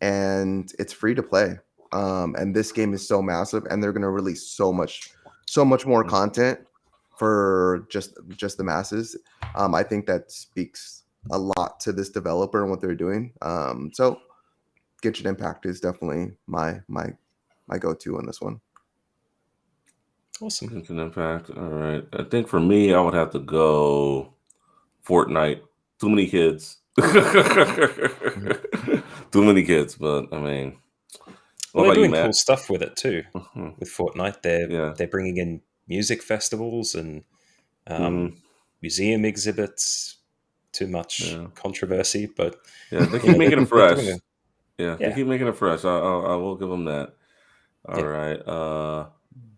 And it's free to play. And this game is so massive, and they're gonna release so much more content for just the masses. I think that speaks a lot to this developer and what they're doing. So Genshin Impact is definitely my go-to on this one. Awesome. Genshin Impact. All right. I think for me, I would have to go Fortnite. Too many kids. Mhm. Too many kids, but I mean, What Well, they're about you, doing cool Matt? stuff with it too. Mhm. With Fortnite, they're Yeah. they're bringing in music festivals and Mhm. museum exhibits. Too much Yeah. controversy, but Yeah. They you keep know making it they're doing fresh. a Yeah, they yeah, keep making it fresh. I will give them that. All yeah, right.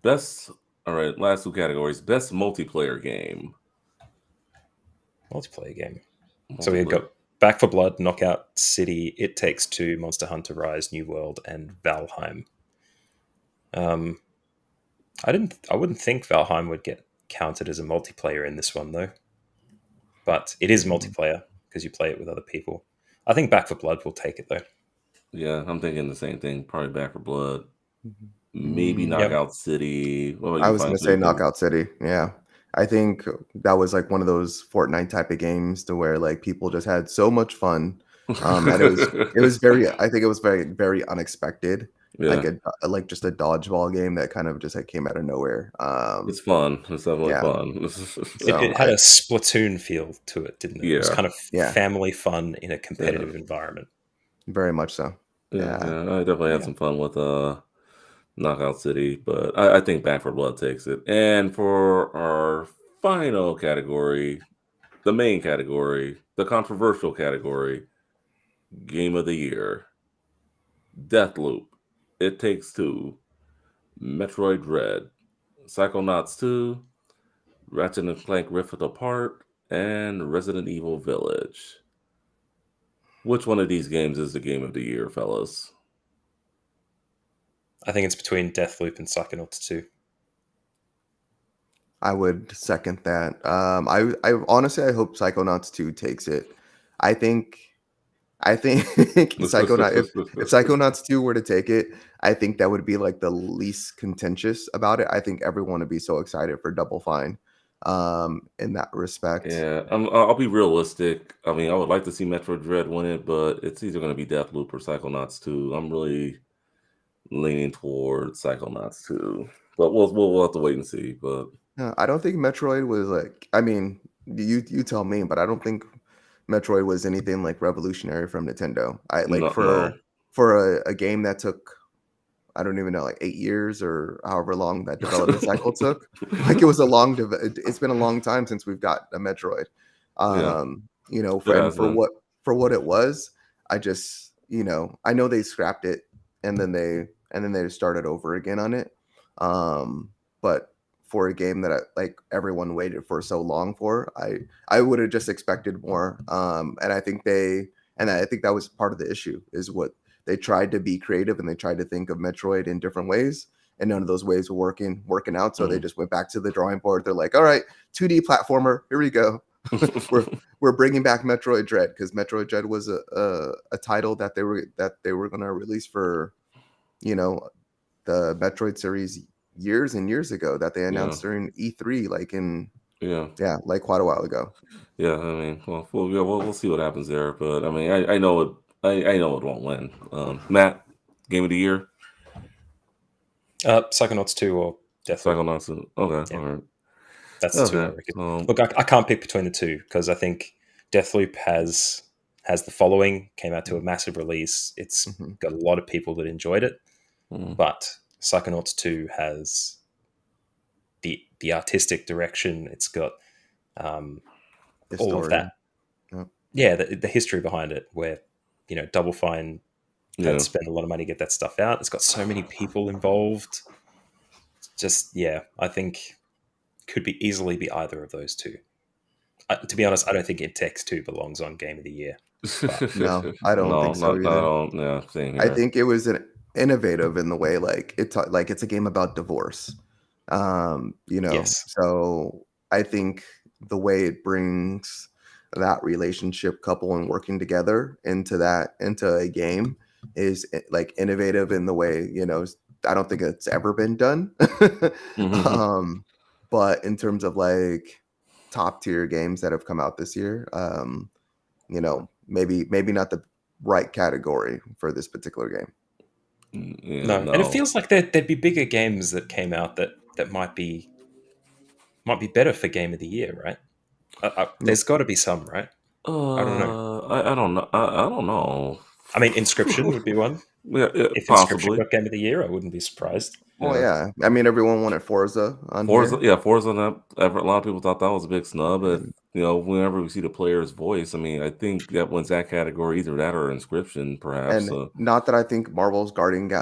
Best. All right. Last two categories. Best multiplayer game. multiplayer game. So we got Multiplayer. Back for Blood, Knockout City, It Takes Two, Monster Hunter Rise, New World, and Valheim. Um, I wouldn't think Valheim would get counted as a multiplayer in this one though, but it is multiplayer because you play it with other people. I think Back for Blood will take it though. Yeah, I'm thinking the same thing. Probably Back for Blood. Maybe Mm, Yep. Knockout City. What about I you, was gonna Fines? What do say you think? Knockout City. Yeah. I think that was like one of those Fortnite type of games to where like people just had so much fun. And it was very I think it was very, very unexpected. Like Yeah, like just a dodgeball game that kind of just like came out of nowhere. it's fun. It's definitely Yeah. fun. So It had a Splatoon feel to it, didn't it? It was Yeah, kind of yeah, family fun in a yeah, competitive environment. very much so. yeah, Yeah. yeah. I definitely had Yeah. some fun with Knockout City, but I think Back for Blood takes it. And for our final category, the main category, the controversial category, Game of the Year, Deathloop, It Takes Two, Metroid Dread, Psychonauts 2, Ratchet and Clank Rift Apart, and Resident Evil Village. Which one of these games is the Game of the Year, fellas? I think it's between Deathloop and Psychonauts 2. I would second that. I honestly I hope Psychonauts 2 takes it. I think I think if Psychonauts 2 were to take it, I think that would be like the least contentious about it. I think everyone would be so excited for Double Fine in that respect. Yeah, I'll be realistic. I mean, I would like to see Metro Dread win it, but it's either going to be Deathloop or Psychonauts 2. I'm really leaning towards Psychonauts 2, but we'll have to wait and see. But No, I don't think Metroid was like I mean, you tell me, but I don't think Metroid was anything like revolutionary from Nintendo. I like no, no, for a game that took I don't even know, like 8 years or however long that development cycle took. Like, it was a long it's been a long time since we've got a Metroid. yeah, For it and has been. for what it was, I just, I know they scrapped it and then they started over again on it. But for a game that like everyone waited for so long for, I would have just expected more. And I think that was part of the issue is what they tried to be creative and they tried to think of Metroid in different ways, and none of those ways were working out. So they Mm. just went back to the drawing board. They're like, "All right, 2D platformer, here we go. we're we're bringing back Metroid Dread because Metroid Dread was a title that they were going to release for you know the Metroid series years and years ago that they Yeah, announced during E3, like in yeah, yeah, like quite a while ago. yeah. I mean, yeah, we'll see what happens there. But I mean, I know it. I know it won't win. Matt, Game of the Year, Psychonauts 2 or Deathloop. Psychonauts. Okay, Yeah, all right. that's the two I Okay. reckon. Look, I can't pick between the two because I think Deathloop has the following, came out to a massive release. It's Mhm. got a lot of people that enjoyed it, Mm, but Psychonauts 2 has the artistic direction. It's got The all of story. that. Yep. Yeah, the history behind it, where Double Fine had yeah. to spend a lot of money to get that stuff out. It's got so many people involved. Just yeah, I think could be easily be either of those two. To be honest, I don't think It Takes Two belongs on Game of the Year, but No, I don't No, think so not either. all. Yeah, same I here. think it was an innovative in the way like like it's a game about divorce. yes, So I think the way it brings that relationship couple and working together into a game is like innovative in the way, I don't think it's ever been done. Mhm. um but in terms of like top tier games that have come out this year, maybe not the right category for this particular game. Yeah, no, and it no. feels like there'd be bigger games that came out that might be better for Game of the Year, right? Yeah. There's got to be some, right? I don't know. I don't know. I don't know. I mean, Inscription would be one. Yeah, If Inscription possibly. got Game of the Year, I wouldn't be surprised. Well, Yeah. yeah. I mean, everyone wanted Forza on Forza, here. yeah, Forza. A lot of people thought that was a big snub. If And whenever we see the player's voice, I mean, I think that wins that category, either that or Inscription, perhaps. not that I think Marvel's Guardians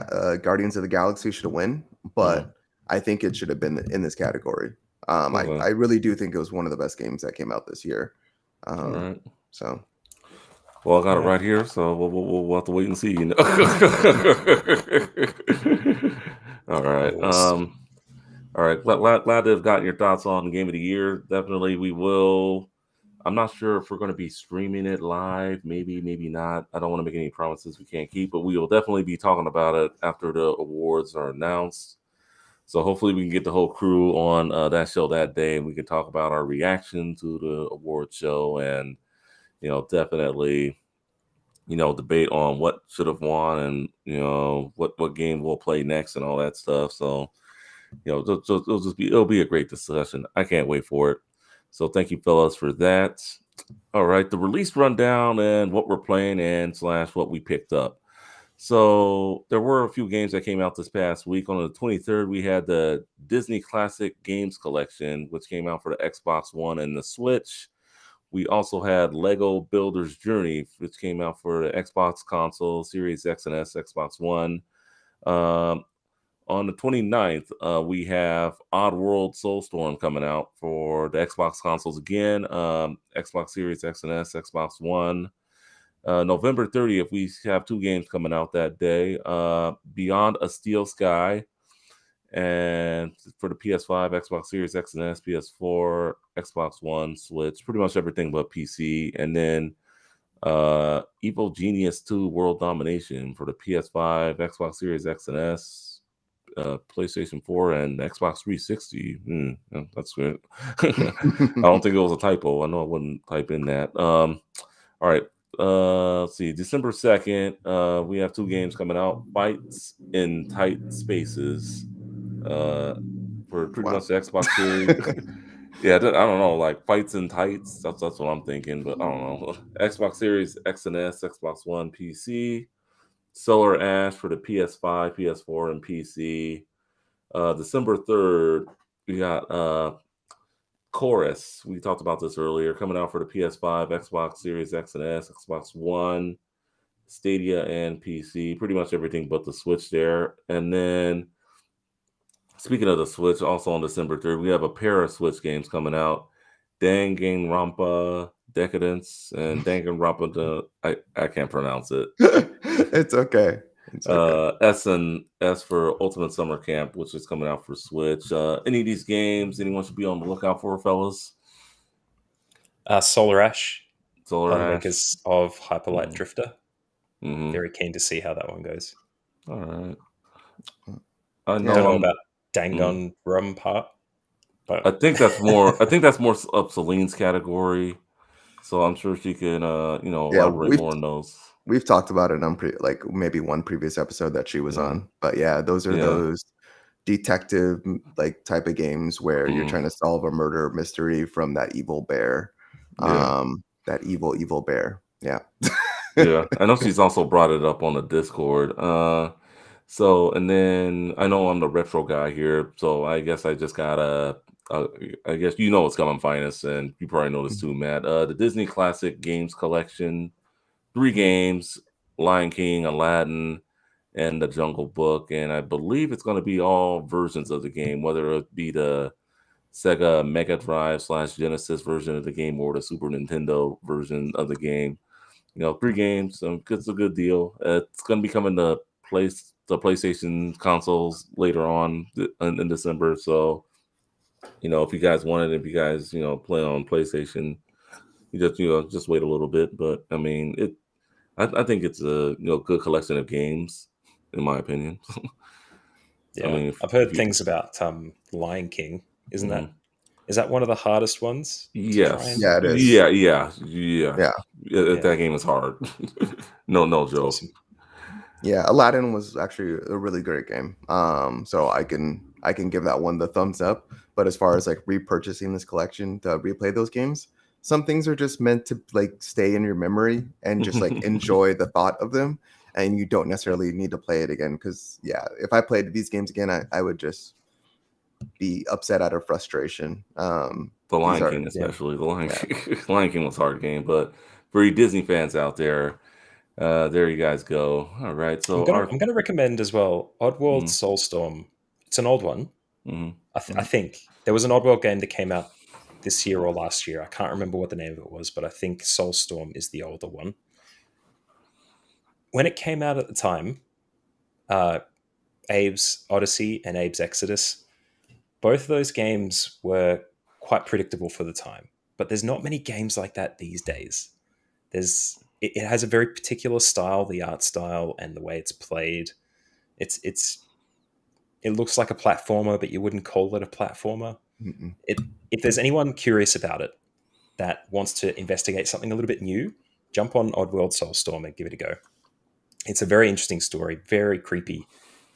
of the Galaxy should win, Mhm. but I think it should have been in this category. Okay. I really do think it was one of the best games that came out this year. All right. So Well, I got it Yeah. right here, so we'll have to wait and see. All right. Awesome. All right. Glad to have gotten your thoughts on the game of the year. Definitely, we will. I'm not sure if we're going to be streaming it live. Maybe, maybe not. I don't want to make any promises we can't keep, but we will definitely be talking about it after the awards are announced. So hopefully we can get the whole crew on that show that day, and we can talk about our reaction to the award show, and definitely debate on what should have won, and what game we'll play next and all that stuff. So it'll be a great discussion. I can't wait for it. So thank you, fellas, for that. All right, the release rundown and what we're playing and / what we picked up. So there were a few games that came out this past week. On the 23rd, we had the Disney Classic Games Collection, which came out for the Xbox One and the Switch. We also had Lego Builder's Journey, which came out for the Xbox console, Series X and S, Xbox One. On the 29th, we have Oddworld Soulstorm coming out for the Xbox consoles again, Xbox Series X and S, Xbox One. November 30th, we have two games coming out that day. Beyond a Steel Sky, and for the PS5, Xbox Series X and S, PS4, Xbox One, Switch, pretty much everything but PC. And then Evil Genius 2 World Domination for the PS5, Xbox Series X and S, PlayStation 4, and Xbox 360. Yeah, that's good. I don't think it was a typo. I know I wouldn't type in that. All right. Let's see. December 2nd, we have two games coming out. Fights in Tight Spaces for pretty wow. much the Xbox Series. Yeah, I don't know, like Fights in Tights. That's what I'm thinking, but I don't know. Xbox Series X and S, Xbox One, PC. Solar Ash for the PS5, PS4, and PC. December 3rd, we got Chorus. We talked about this earlier, coming out for the PS5, Xbox Series X and S, Xbox One, Stadia, and PC. Pretty much everything but the Switch there. And then, speaking of the Switch, also on December 3rd, we have a pair of Switch games coming out. Danganronpa Decadence and Danganronpa. I can't pronounce it. It's okay. It's okay. S and S for Ultimate Summer Camp, which is coming out for Switch. Any of these games, anyone should be on the lookout for, fellas? Solar Ash, Solar by the Ash. makers of Hyperlight Mhm. Drifter. Mhm. Very keen to see how that one goes. All right. Yeah. I Don't know know. about Danganronpa, but I think that's more. I think that's more up Celine's category. So I'm sure she can, Yeah, elaborate more on those. we've talked about it on like maybe one previous episode that she was Yeah. on. But yeah, those are Yeah. those detective like type of games where you're Mhm. trying to solve a murder mystery from that evil bear. Yeah. That evil bear. Yeah. Yeah. I know she's also brought it up on the Discord. So, and then I know I'm the retro guy here, so I guess I just gotta. I guess you know what's coming, Finest, and you probably know this too, Matt. The Disney Classic Games Collection, 3 games: Lion King, Aladdin, and The Jungle Book, and I believe it's going to be all versions of the game, whether it be the Sega Mega Drive / Genesis version of the game or the Super Nintendo version of the game. 3 games. It's a good deal. It's going to be coming to the PlayStation consoles later on in December. So, if you guys want it, if you guys play on PlayStation, you just wait a little bit. But I mean, I think it's a good collection of games, in my opinion. I yeah, mean, I've if heard you, things about Lion King. mhm. Is that one of the hardest ones to try Yes, and Yeah, it is. beat? yeah. Yeah. That Yeah, game is hard. No it's joke. awesome. Yeah, Aladdin was actually a really great game. So I can give that one the thumbs up. But as far as like repurchasing this collection to replay those games, some things are just meant to like stay in your memory and just like enjoy the thought of them, and you don't necessarily need to play it again. Because yeah, if I played these games again, I would just be upset out of frustration. The These Lion are King, especially the Lion yeah. King. Lion King was a hard game, but for you Disney fans out there, there you guys go. All right, I'm so gonna our I'm gonna recommend as well Oddworld mm, Soulstorm. It's an old one. mm, I think there was an Oddworld game that came out this year or last year. I can't remember what the name of it was, but I think Soulstorm is the older one. When it came out at the time, uh, Abe's Odyssey and Abe's Exodus, both of those games were quite predictable for the time. But there's not many games like that these days. It has a very particular style, the art style and the way it's played. It's it looks like a platformer, but you wouldn't call it a platformer. Mm-mm. If there's anyone curious about it that wants to investigate something a little bit new, jump on Oddworld Soulstorm and give it a go. It's a very interesting story, very creepy,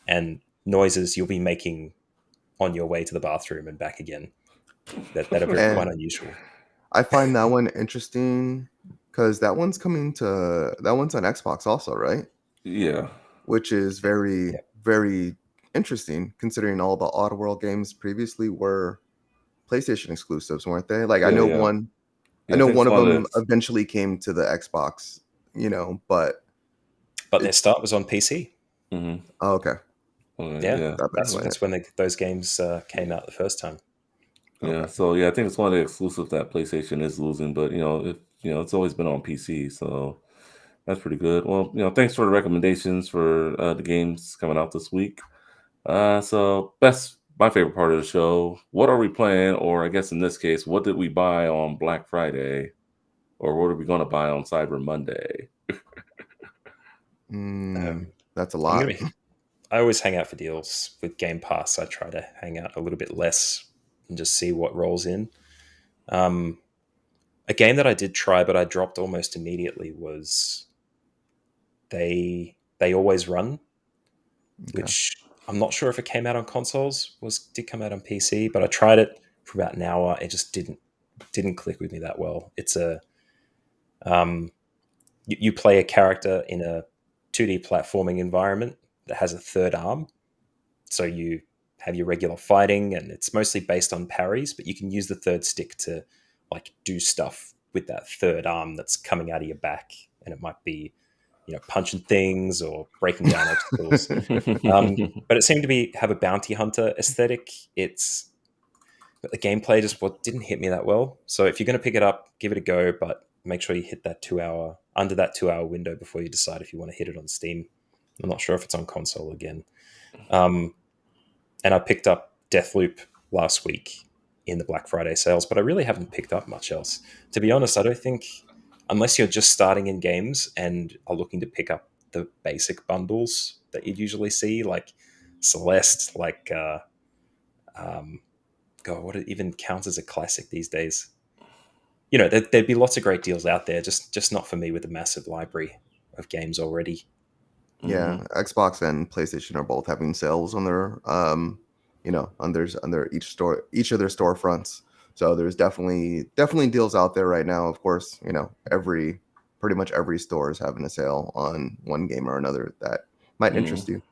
and noises you'll be making on your way to the bathroom and back again that are very quite And unusual. I find that one interesting because that one's on Xbox also, right? yeah, Which is very, Yeah. very interesting considering all the Oddworld games previously were PlayStation exclusives, weren't they? Like yeah, yeah, I yeah. I know think it's one of one them that's eventually came to the Xbox, but But their it's start was on PC. mm-hmm. oh, okay. Yeah, Yeah, Stop that's anyway. that's when those games came out the first time. yeah. Okay. So yeah, I think it's one of the exclusives that PlayStation is losing, but it's always been on PC, so that's pretty good. Well, thanks for the recommendations for the games coming out this week. So that's my favorite part of the show. What are we playing? Or I guess in this case, what did we buy on Black Friday? Or what are we going to buy on Cyber Monday? Um, That's a I'm gonna lot. be. I always hang out for deals with Game Pass. I try to hang out a little bit less and just see what rolls in. Um, a game that I did try, but I dropped almost immediately was they always run, Okay. which I'm not sure if it came out on consoles. Did come out on PC, but I tried it for about an hour. It just didn't click with me that well. It's a you play a character in a 2D platforming environment that has a third arm. So you have your regular fighting, and it's mostly based on parries, but you can use the third stick to like do stuff with that third arm that's coming out of your back, and it might be punching things or breaking down obstacles. But it seemed to be have a bounty hunter aesthetic. But the gameplay just what didn't hit me that well. So if you're going to pick it up, give it a go, but make sure you hit that 2 hour under that 2 hour window before you decide if you want to hit it on Steam. I'm not sure if it's on console again. Um, and I picked up Deathloop last week in the Black Friday sales, but I really haven't picked up much else. To be honest, I don't think unless you're just starting in games and are looking to pick up the basic bundles that you'd usually see, like Celeste, like um, God, what it even counts as a classic these days. There'd be lots of great deals out there, just not for me with a massive library of games already. Yeah, Mhm. Xbox and PlayStation are both having sales on their on their each of their storefronts. So there's definitely deals out there right now. Of course, pretty much every store is having a sale on one game or another that might interest Mhm. you.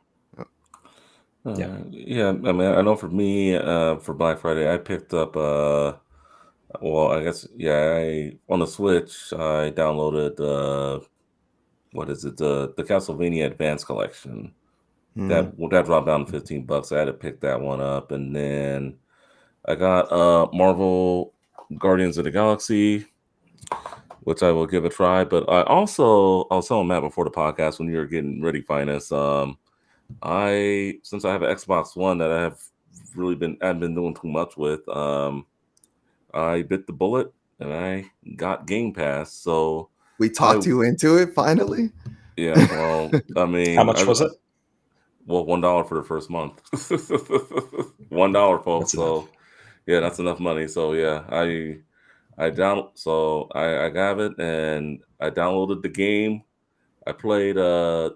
Yeah. Yeah. Yeah, I mean, I know for me, for Black Friday, I picked up, well, I guess, yeah, on the Switch, I downloaded, what is it, the Castlevania Advance Collection. Hmm. That dropped down to $15. I had to pick that one up, and then I got Marvel Guardians of the Galaxy, which I will give a try. But I was telling Matt before the podcast when you were getting ready, Finest. Since I have an Xbox One that I haven't been doing too much with. I bit the bullet and I got Game Pass. So We I talked you into it finally. yeah, well, I How mean, much was it? well, $1 for the first month. $1, folks. That's enough. So yeah, that's enough money. So yeah, I got it and I downloaded the game. I played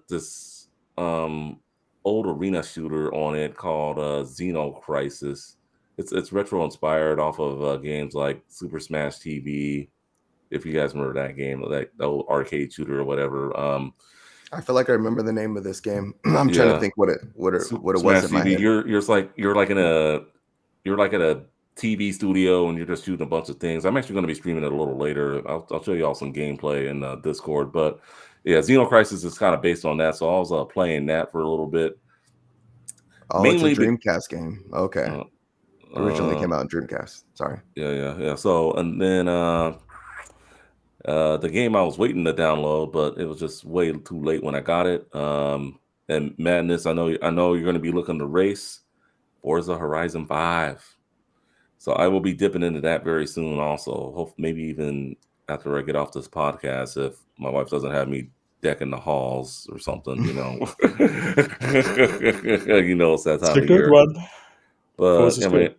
this old arena shooter on it called Xeno Crisis. It's retro inspired off of games like Super Smash TV if you guys remember that game, like the old arcade shooter or whatever. I feel like I remember the name of this game. I'm trying to Yeah, think what it was Smash in my TV. head. You're like in a TV studio and you're just shooting a bunch of things. I'm actually going to be streaming it a little later. I'll show you all some gameplay in Discord. But yeah, Xenocrisis is kind of based on that, so I was playing that for a little bit, Oh, it's a mainly. Dreamcast game. Okay. Uh, Originally uh, came out in Dreamcast. Sorry. yeah. So and then the game I was waiting to download, but it was just way too late when I got it. And Madness, I know you're going to be looking to race Forza Horizon 5. So I will be dipping into that very soon also. Hope maybe even after I get off this podcast, if my wife doesn't have me decking the halls or something, you know. You know, it's that It's time a of good year. one. But Forza's I good. mean,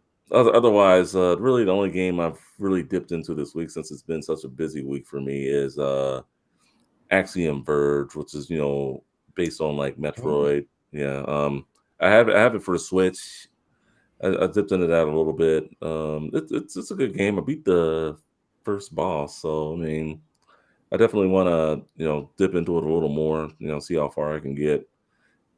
otherwise, really the only game I've really dipped into this week, since it's been such a busy week for me, is Axiom Verge, which is, you know, based on like Oh. Metroid. Yeah. I have it for the Switch. I dipped into that a little bit. It's a good game. I beat the first boss, so I mean, I definitely want to, you know, dip into it a little more. You know, see how far I can get.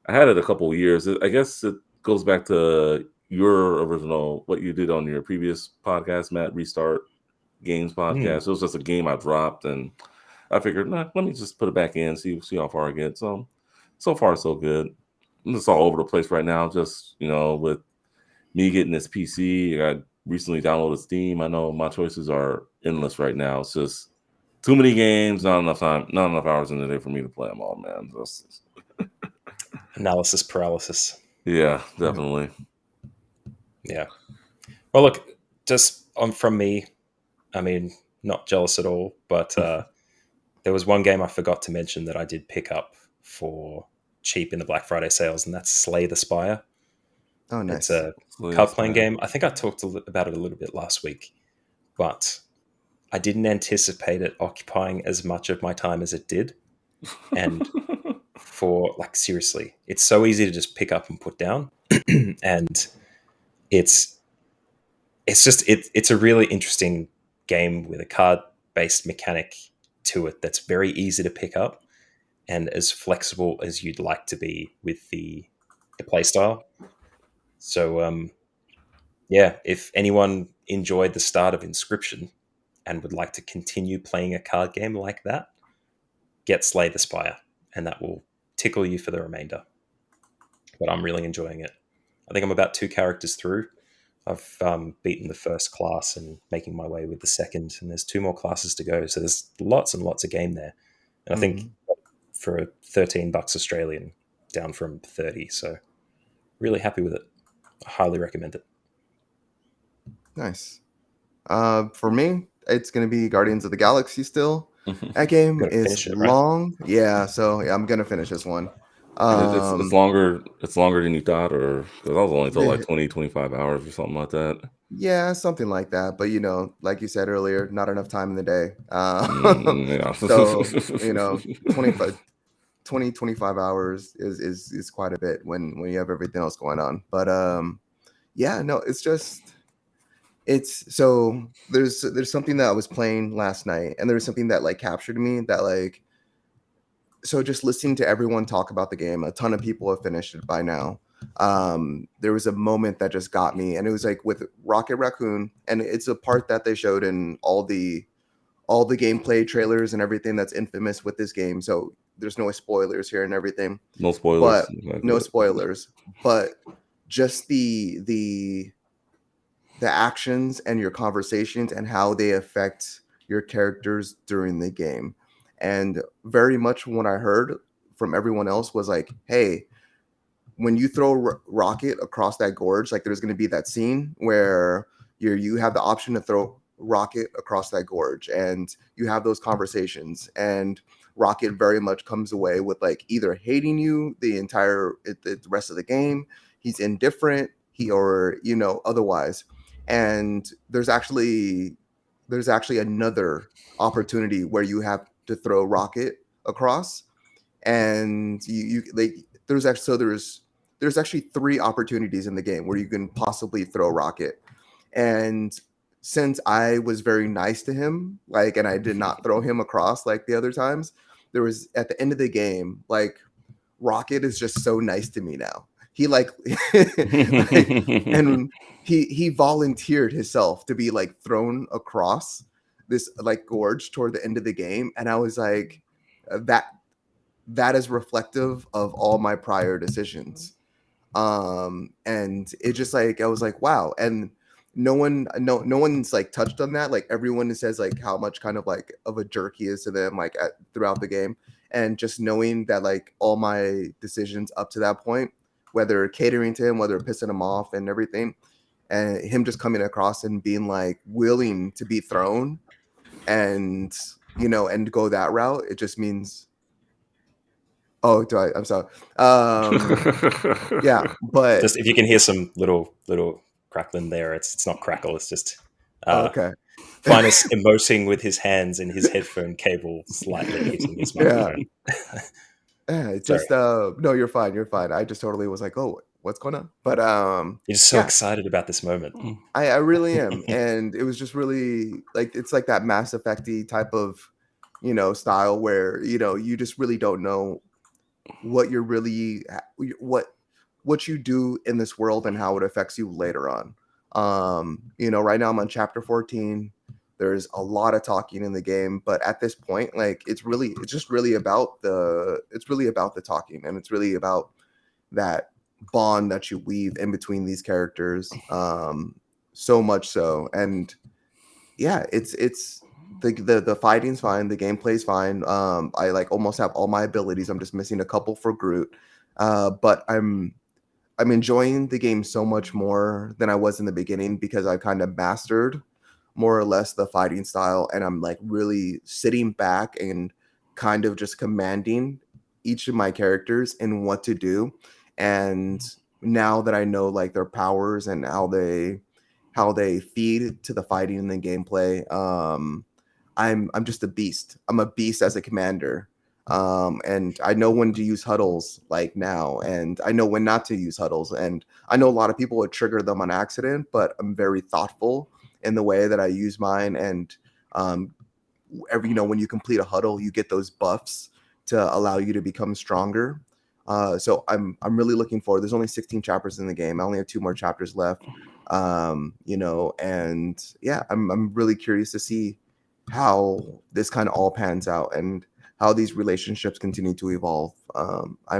I had it a couple of years. I guess it goes back to your original, what you did on your previous podcast, Matt, Restart Games Hmm. podcast. It was just a game I dropped, and I figured, nah, let me just put it back in, see how far I get. So far so good. I'm just all over the place right now. Just, you know, with me getting this PC, I recently downloaded Steam. I know my choices are endless right now. It's just too many games, not enough time, not enough hours in the day for me to play them all, man. Analysis paralysis. Yeah, definitely. Yeah. Well, look, just on from me, I mean, not jealous at all, but there was one game I forgot to mention that I did pick up for cheap in the Black Friday sales, and that's Slay the Spire. Oh, It's nice. a card Please, playing man. game. I think I talked about it a little bit last week, but I didn't anticipate it occupying as much of my time as it did. And for like, seriously, it's so easy to just pick up and put down. And it's it's a really interesting game with a card based mechanic to it that's very easy to pick up and as flexible as you'd like to be with the play style. So yeah, if anyone enjoyed the start of Inscription and would like to continue playing a card game like that, get Slay the Spire, and that will tickle you for the remainder. But I'm really enjoying it. I think I'm about 2 characters through. I've beaten the first class and making my way with the second, and there's 2 more classes to go. So there's lots and lots of game there, and I think Hmm. for $13 Australian, down from 30. So really happy with it. I highly recommend it. Nice. For me, it's gonna be Guardians of the Galaxy still. That game Got to is finish it, right? long. Yeah, so yeah, I'm gonna finish this one. It's Um, longer. It's longer than you thought, or because I was only told like the, 20, 25 hours or something like that. yeah, something like that. But you know, like you said earlier, not enough time in the day. So you know, Yeah. 25 hours is quite a bit when you have everything else going on. But yeah, no, it's just it's so there's something that I was playing last night, and there was something that like captured me that like so just listening to everyone talk about the game, a ton of people have finished it by now. There was a moment that just got me, and it was like with Rocket Raccoon, and it's a part that they showed in all the gameplay trailers and everything that's infamous with this game. So there's no spoilers here and everything, No spoilers. but Like no that. spoilers. But just the actions and your conversations and how they affect your characters during the game. And very much what I heard from everyone else was like, hey, when you throw rocket across that gorge, like there's going to be that scene where you have the option to throw rocket across that gorge, and you have those conversations, and rocket very much comes away with like either hating you the rest of the game, he's indifferent, he or you know otherwise. And there's actually another opportunity where you have to throw rocket across, and you like there's actually 3 opportunities in the game where you can possibly throw rocket. And since I was very nice to him, like, and I did not throw him across like the other times, there was at the end of the game, like, Rocket is just so nice to me now. He like, like, and he volunteered himself to be like thrown across this like gorge toward the end of the game, and I was like, that that is reflective of all my prior decisions. And it just like, I was like, wow. And no one's like touched on that. Like everyone says like how much kind of like of a jerk he is to them like throughout the game. And just knowing that like all my decisions up to that point, whether catering to him, whether pissing him off and everything, and him just coming across and being like willing to be thrown and and go that route, it just means, oh, I'm sorry. Yeah, but Just if you can hear some little crackling there, it's not crackle. It's just okay. Finus emoting with his hands and his headphone cable slightly hitting his Yeah. microphone. It's just no, you're fine. You're fine. I just totally was like, oh, what's going on? But You're just so excited about this moment. I really am. And it was just really like, it's like that Mass Effect-y type of, style where, you just really don't know what you're really, what you do in this world and how it affects you later on. Right now I'm on chapter 14. There's a lot of talking in the game, but at this point, like it's really about the talking, and it's really about that bond that you weave in between these characters. So much so. And yeah, it's the fighting's fine, the gameplay's fine. I like almost have all my abilities. I'm just missing a couple for Groot. But I'm enjoying the game so much more than I was in the beginning because I kind of mastered more or less the fighting style, and I'm like really sitting back and kind of just commanding each of my characters and what to do. And now that I know like their powers and how they feed to the fighting and the gameplay, I'm just a beast. I'm a beast as a commander. And I know when to use huddles like now, and I know when not to use huddles. And I know a lot of people would trigger them on accident, but I'm very thoughtful in the way that I use mine. And when you complete a huddle, you get those buffs to allow you to become stronger. So I'm really looking forward. There's only 16 chapters in the game. I only have 2 more chapters left. And yeah, I'm really curious to see how this kind of all pans out and how these relationships continue to evolve. I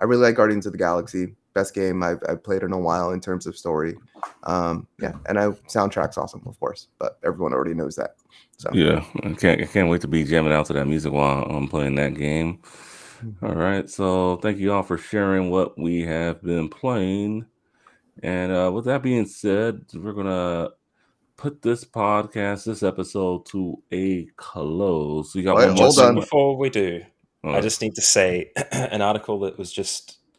really like Guardians of the Galaxy. Best game I've played in a while in terms of story. And soundtrack's awesome, of course, but everyone already knows that. So yeah, I can't wait to be jamming out to that music while I'm playing that game. All right, so thank you all for sharing what we have been playing. And with that being said, we're gonna put this episode to a close. So you got Wait, one more hold thing? on. Before we do, All I right. just need to say an article that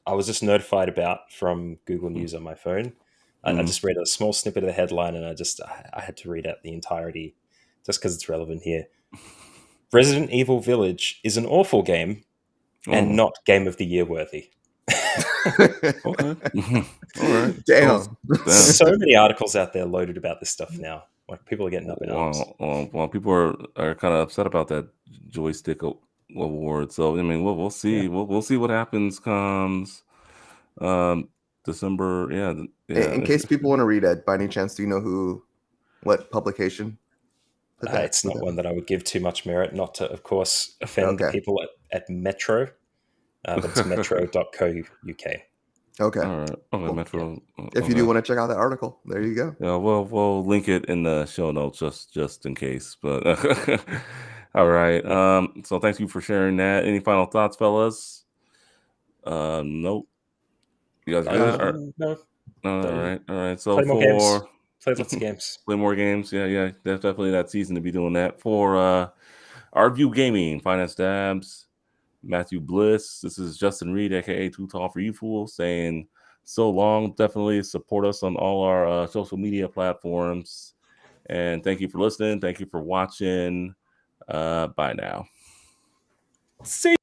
I was just notified about from Google News on my phone. I just read a small snippet of the headline, and I had to read out the entirety just because it's relevant here. Resident Evil Village is an awful game and not Game of the Year worthy. Okay. All right. Damn. So many articles out there loaded about this stuff now. Like people are getting up in arms. Well, people are kind of upset about that joystick award. So I mean, we'll see. Yeah. We'll see what happens comes December. Yeah. In case people want to read it, by any chance, do you know what publication? It's not one that I would give too much merit, not to, of course, offend the people at Metro, but it's metro.co.uk. Okay. All right. Okay, Cool. Metro. If you do want to check out that article, there you go. Yeah, we'll link it in the show notes just in case. But all right. So thank you for sharing that. Any final thoughts, fellas? Nope. You guys good? No. All right. So Play more games. Play lots of games. Play more games. Yeah. That's definitely that season to be doing that. For Our View Gaming, Finance Dabs, Matthew Bliss. This is Justin Reed, aka Too Tall for You Fool, saying so long. Definitely support us on all our social media platforms. And thank you for listening. Thank you for watching. Bye now. See